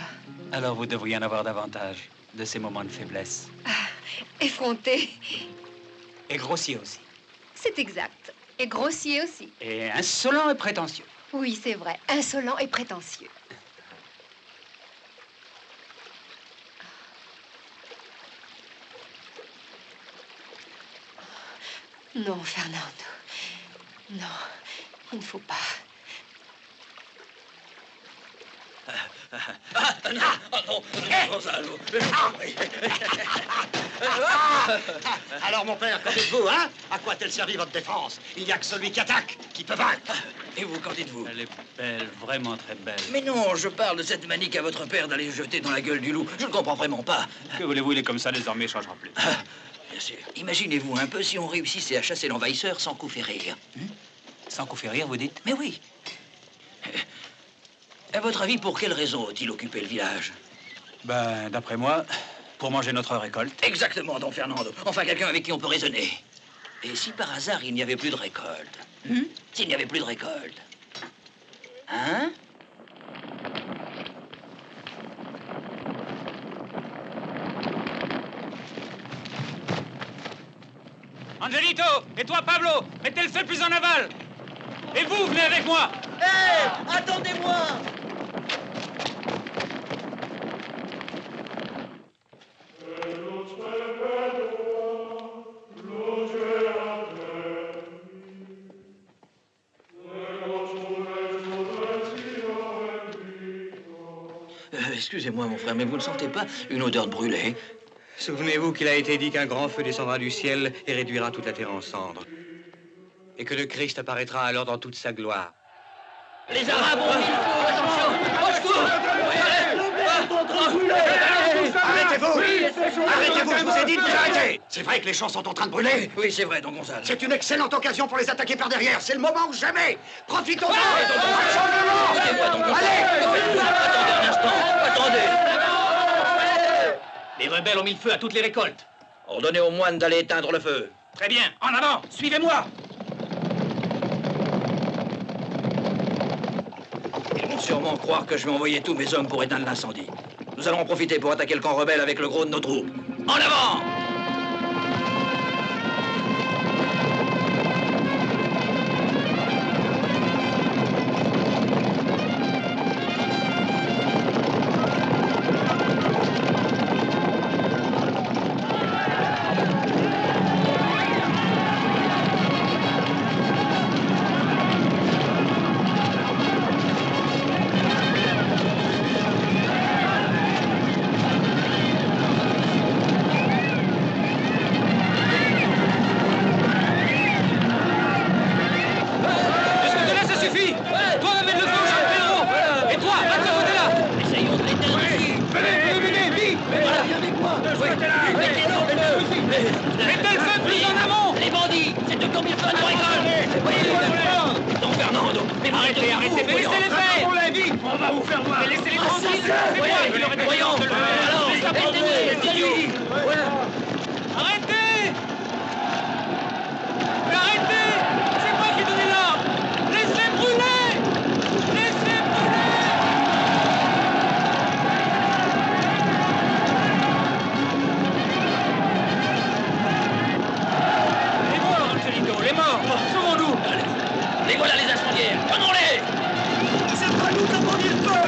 Alors vous devriez en avoir davantage de ces moments de faiblesse. Effronté. Et grossier aussi. C'est exact. Et grossier aussi. Et insolent et prétentieux. Oui, c'est vrai. Insolent et prétentieux. Non, Fernando. Non, il ne faut pas. Non, Gonzalo. Alors, mon père, qu'en dites-vous, hein? À quoi a-t-elle servi votre défense? Il n'y a que celui qui attaque qui peut vaincre. Et vous, qu'en dites-vous? Elle est belle, vraiment très belle. Mais non, je parle de cette manique à votre père d'aller jeter dans la gueule du loup. Je ne comprends vraiment pas. Que voulez-vous, il est comme ça, désormais, il ne changera plus. Bien sûr. Imaginez-vous un peu si on réussissait à chasser l'envahisseur sans coup férir. Sans coup férir, vous dites? Mais oui. À votre avis, pour quelle raison a-t-il occupé le village? Ben, d'après moi, pour manger notre récolte. Exactement, Don Fernando. Enfin, quelqu'un avec qui on peut raisonner. Et si par hasard, il n'y avait plus de récolte? S'il n'y avait plus de récolte? Hein? Angelito, et toi, Pablo, mettez le feu plus en aval. Et vous, venez avec moi. Hé, attendez-moi. Excusez-moi, mon frère, mais vous ne sentez pas une odeur de brûlé? Souvenez-vous qu'il a été dit qu'un grand feu descendra du ciel et réduira toute la terre en cendres. Et que le Christ apparaîtra alors dans toute sa gloire. Les Arabes ont mis le feu, attention! Au secours! Arrêtez-vous! Arrêtez-vous, je vous ai dit de vous arrêter! C'est vrai que les champs sont en train de brûler? Oui, c'est vrai, Don Gonzalo. C'est une excellente occasion pour les attaquer par derrière. C'est le moment ou jamais! Profitons-en! Allez! Attendez un instant, attendez! Les rebelles ont mis le feu à toutes les récoltes. Ordonnez aux moines d'aller éteindre le feu. Très bien, en avant, suivez-moi. Ils vont sûrement croire que je vais envoyer tous mes hommes pour éteindre l'incendie. Nous allons en profiter pour attaquer le camp rebelle avec le gros de nos troupes. En avant! Arrêtez, arrêtez, mais laissez-les faire. On l'a dit. On va vous faire voir. Mais laissez-les tranquilles. C'est moi qui leur ai demandé de le faire. Alors, arrêtez. Arrêtez. Mais arrêtez. C'est moi qui ai donné l'ordre. Laissez brûler. Laissez brûler. Les morts, Angelito, les morts. Sauvons-nous. Les voilà les incendiaires. Prenons-les. C'est pas nous qui avons mis le feu.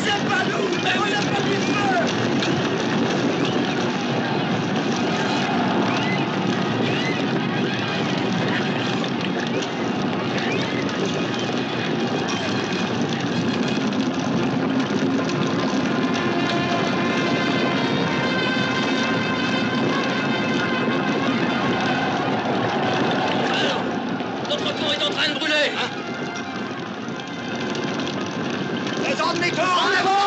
C'est pas nous. Mais on n'a pas mis le feu. Notre camp est en train de brûler. Faisons demi-tour en avant.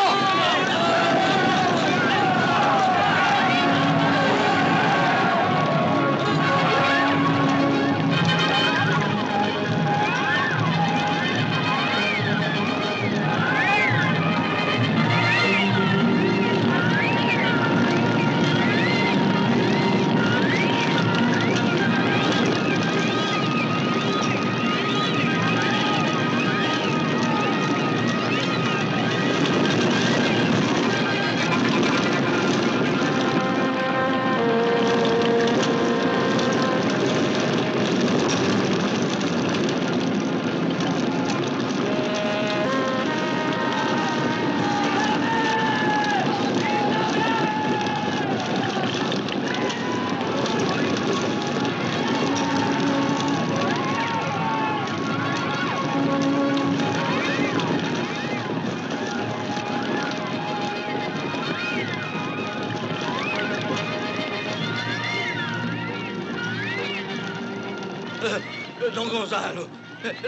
Don Gonzalo,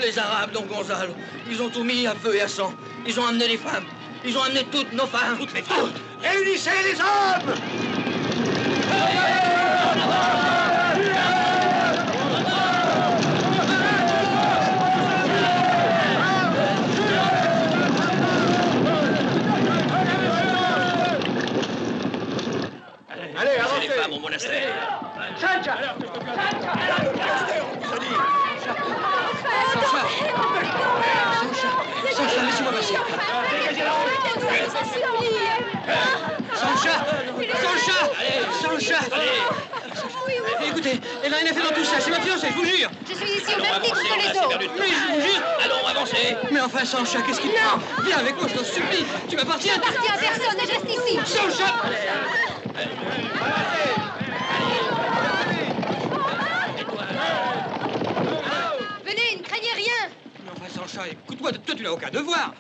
les Arabes, Don Gonzalo, ils ont tout mis à feu et à sang. Ils ont amené les femmes. Ils ont amené toutes nos femmes. Toutes les femmes. Réunissez les hommes. Allez, avancez. Les femmes au monastère. Sancha. Sancha, laissez-moi passer. Sancha. Écoutez, elle n'a rien fait dans tout ça. C'est ma fiancée, je vous jure. Je suis ici au même titre que les autres. Mais je vous jure. Allons, avancez. Mais enfin, Sancha, qu'est-ce qu'il prend? Viens avec moi, je t'en supplie. Tu m'appartiens. Je n'appartiens à personne et je reste ici. Sancha. Venez, ne craignez rien. Mais enfin, Sancha, écoute-moi, toi, tu n'as aucun devoir.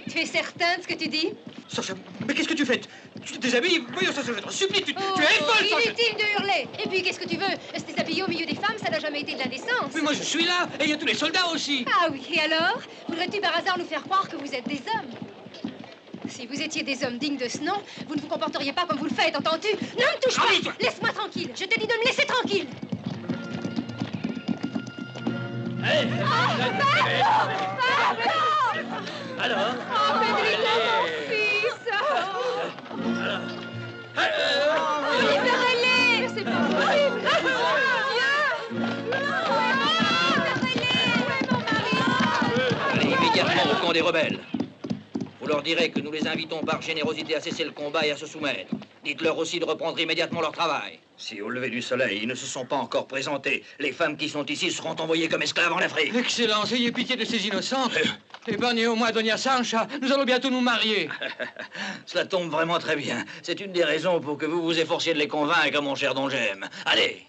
Tu es certain de ce que tu dis? Sancha, mais qu'est-ce que tu fais? Tu te déshabilles? Voyons, Sancha, je t'en supplie, tu es folle, Sancha. Inutile de hurler. Et puis, qu'est-ce que tu veux? Se déshabiller au milieu des femmes, ça n'a jamais été de l'indécence. Mais moi, je suis là, et il y a tous les soldats aussi. Ah oui, et alors? Voudrais-tu par hasard nous faire croire que vous êtes des hommes? Si vous étiez des hommes dignes de ce nom, vous ne vous comporteriez pas comme vous le faites, entends-tu? Ne me touche pas! Laisse-moi tranquille. Je te dis de me laisser tranquille. Alors? Oh, Pedrito, mon fils! Libérez-les! C'est pas possible! Allez immédiatement au camp des rebelles. Vous leur direz que nous les invitons par générosité à cesser le combat et à se soumettre. Dites-leur aussi de reprendre immédiatement leur travail. Si au lever du soleil, ils ne se sont pas encore présentés, les femmes qui sont ici seront envoyées comme esclaves en Afrique. Excellence, ayez pitié de ces innocentes. Épargnez au moins Doña Sancha. Nous allons bientôt nous marier. Cela tombe vraiment très bien. C'est une des raisons pour que vous vous efforciez de les convaincre, mon cher Don Gem. Allez!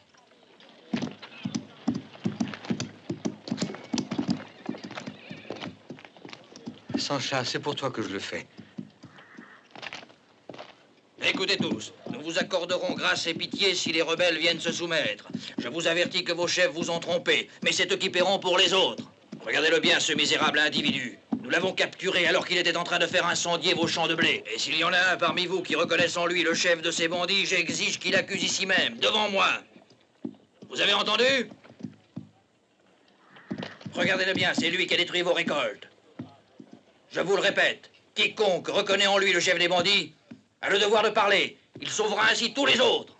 Sancha, c'est pour toi que je le fais. Écoutez tous, nous vous accorderons grâce et pitié si les rebelles viennent se soumettre. Je vous avertis que vos chefs vous ont trompé, mais c'est eux qui paieront pour les autres. Regardez-le bien, ce misérable individu. Nous l'avons capturé alors qu'il était en train de faire incendier vos champs de blé. Et s'il y en a un parmi vous qui reconnaisse en lui le chef de ces bandits, j'exige qu'il accuse ici même, devant moi. Vous avez entendu? Regardez-le bien, c'est lui qui a détruit vos récoltes. Je vous le répète, quiconque reconnaît en lui le chef des bandits a le devoir de parler. Il sauvera ainsi tous les autres.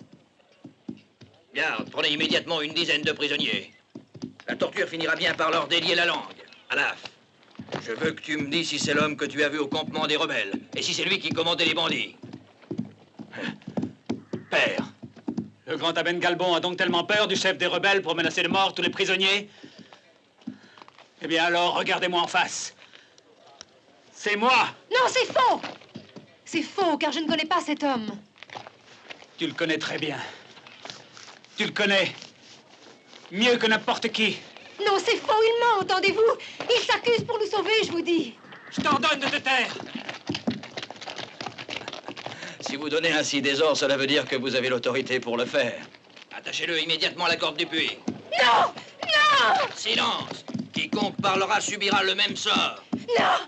Bien, prenez immédiatement une dizaine de prisonniers. La torture finira bien par leur délier la langue. Alaf, je veux que tu me dises si c'est l'homme que tu as vu au campement des rebelles et si c'est lui qui commandait les bandits. Père. Le grand Aben Galbon a donc tellement peur du chef des rebelles pour menacer de mort tous les prisonniers? Eh bien alors, regardez-moi en face. C'est moi! Non, c'est faux! C'est faux, car je ne connais pas cet homme. Tu le connais très bien. Tu le connais mieux que n'importe qui. Non, c'est faux, il ment, entendez-vous? Il s'accuse pour nous sauver, je vous dis. Je t'ordonne de te taire. Si vous donnez ainsi des ordres, cela veut dire que vous avez l'autorité pour le faire. Attachez-le immédiatement à la corde du puits. Non! Non! Silence! Quiconque parlera subira le même sort. Non!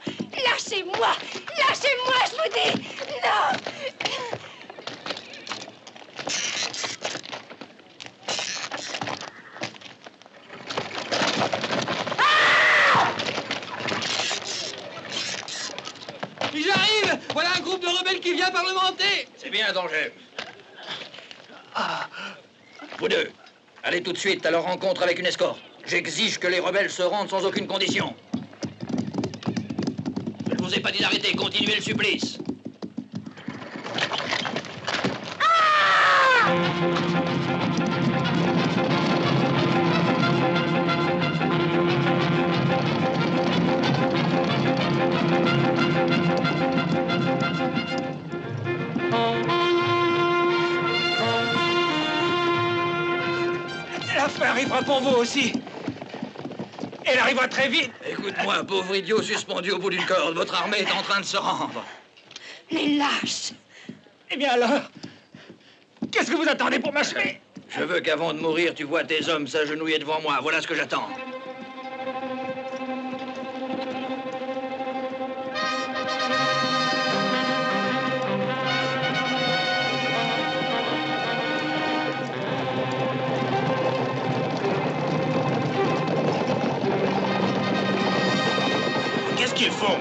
Lâchez-moi! Lâchez-moi, je vous dis! Non! Ils arrivent! Voilà un groupe de rebelles qui vient parlementer! C'est bien, danger. Vous deux, allez tout de suite à leur rencontre avec une escorte. J'exige que les rebelles se rendent sans aucune condition. Je ne vous ai pas dit d'arrêter, continuez le supplice. La fin arrivera pour vous aussi. Elle arrivera très vite. Écoute-moi, pauvre idiot suspendu au bout d'une corde. Votre armée est en train de se rendre. Les lâches! Eh bien alors, qu'est-ce que vous attendez pour m'achever? Je veux qu'avant de mourir, tu vois tes hommes s'agenouiller devant moi. Voilà ce que j'attends. Qu'est-ce qu'ils font?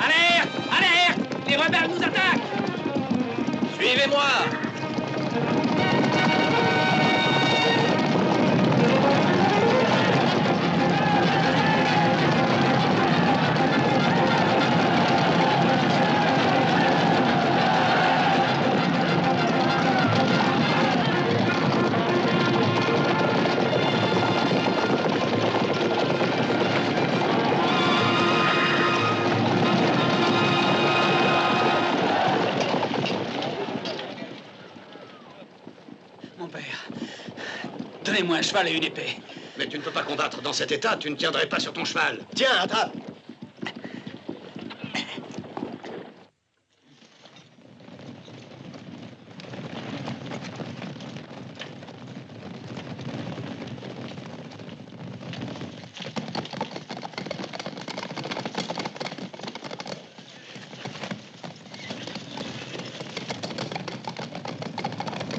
Alerte! Alerte! Les rebelles nous attaquent! Suivez-moi! Mon père, donnez-moi un cheval et une épée. Mais tu ne peux pas combattre dans cet état, tu ne tiendrais pas sur ton cheval. Tiens, attrape!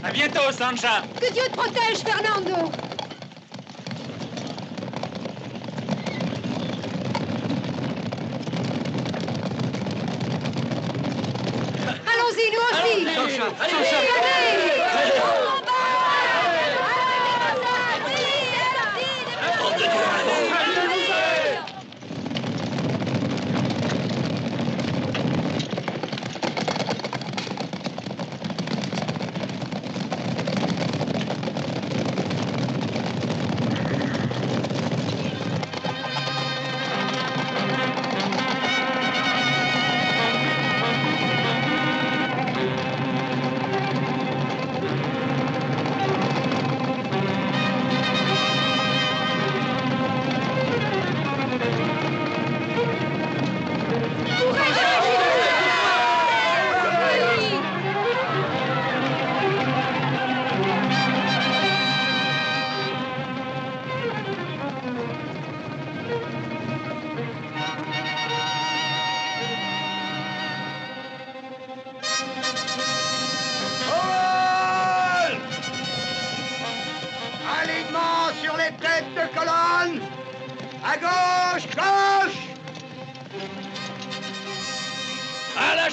À bientôt, Sancha. Que Dieu te protège, Fernando! Allons-y, nous aussi! Allez!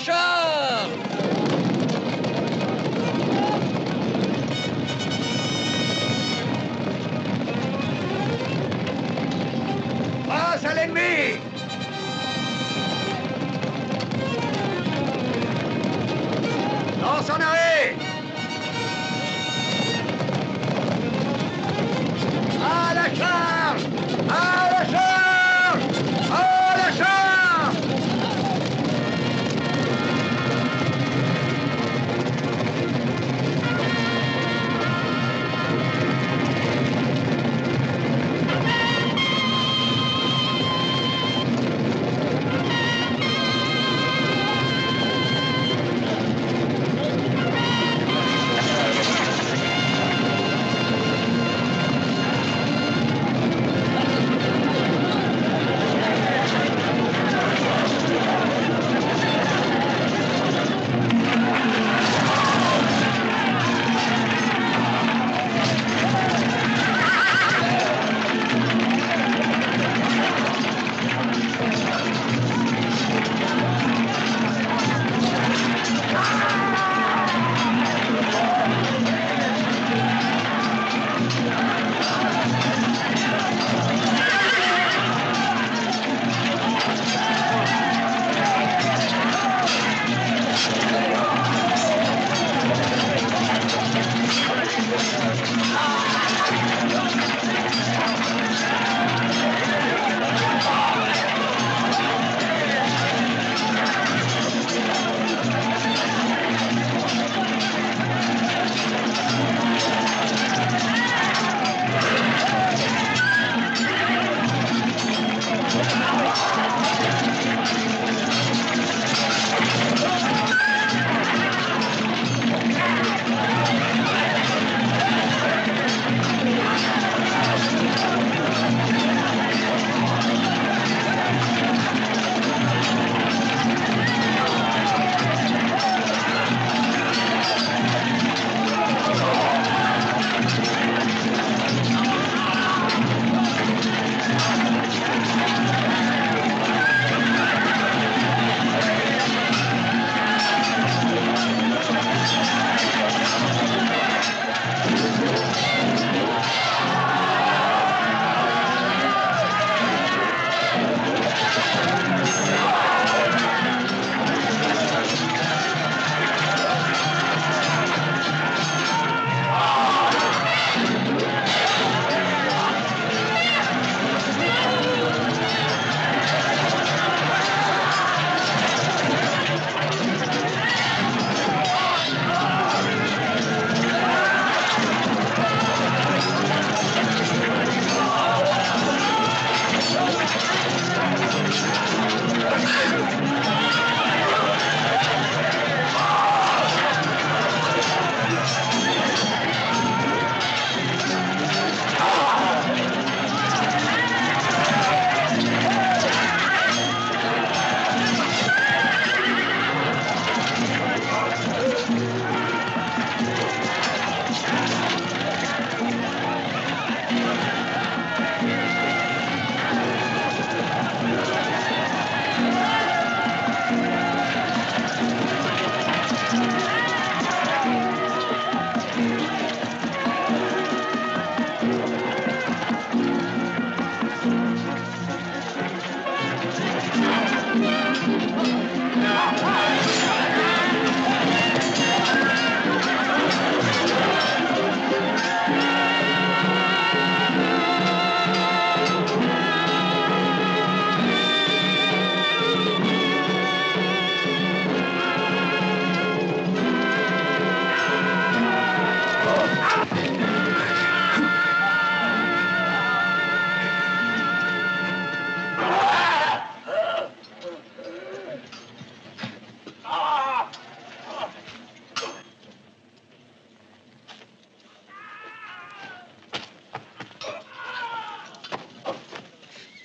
chars! Face à l'ennemi! Lance en arrêt! À la charge! À la charge! À la charge!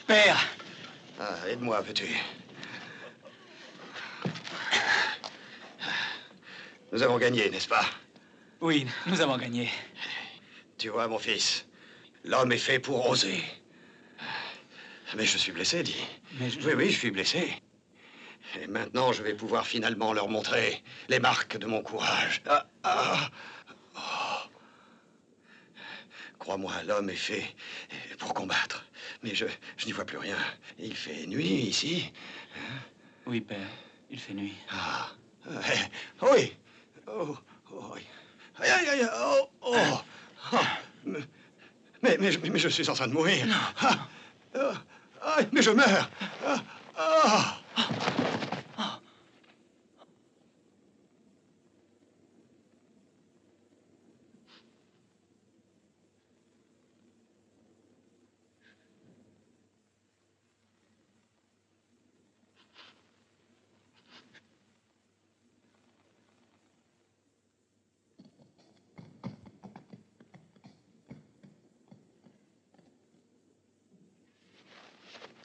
Père! Ah, aide-moi, veux-tu? Nous avons gagné, n'est-ce pas? Oui, nous avons gagné. Tu vois, mon fils, l'homme est fait pour oser. Mais je suis blessé, dis. Mais Oui, je suis blessé. Et maintenant, je vais pouvoir finalement leur montrer les marques de mon courage. Crois-moi, l'homme est fait pour combattre. Mais je n'y vois plus rien. Il fait nuit ici. Hein? Oui, père. Il fait nuit. Oui. Oh, oui. Aïe, aïe, aïe, oh, oh. Mais je suis en train de mourir. Mais je meurs.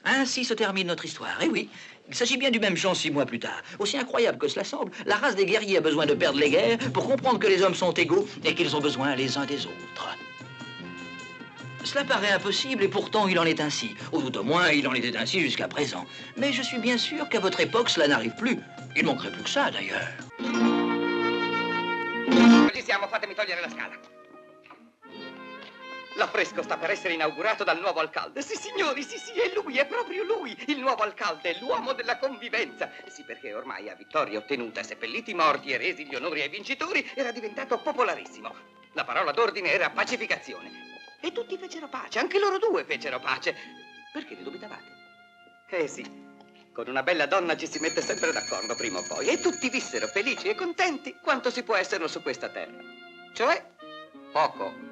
Ainsi se termine notre histoire. Et oui, il s'agit bien du même chant 6 mois plus tard. Aussi incroyable que cela semble, la race des guerriers a besoin de perdre les guerres pour comprendre que les hommes sont égaux et qu'ils ont besoin les uns des autres. Cela paraît impossible et pourtant il en est ainsi. Ou tout au moins, il en était ainsi jusqu'à présent. Mais je suis bien sûr qu'à votre époque, cela n'arrive plus. Il manquerait plus que ça, d'ailleurs. Così siamo, fatemi togliere la scala. L'affresco sta per essere inaugurato dal nuovo alcalde. Sì, signori, sì, è lui, è proprio lui. Il nuovo alcalde, l'uomo della convivenza. Sì, perché ormai a vittoria ottenuta, seppelliti i morti e resi gli onori ai vincitori, era diventato popolarissimo. La parola d'ordine era pacificazione. E tutti fecero pace, anche loro due fecero pace. Perché ne dubitavate? Sì, con una bella donna ci si mette sempre d'accordo prima o poi. E tutti vissero felici e contenti quanto si può essere su questa terra. Cioè, poco.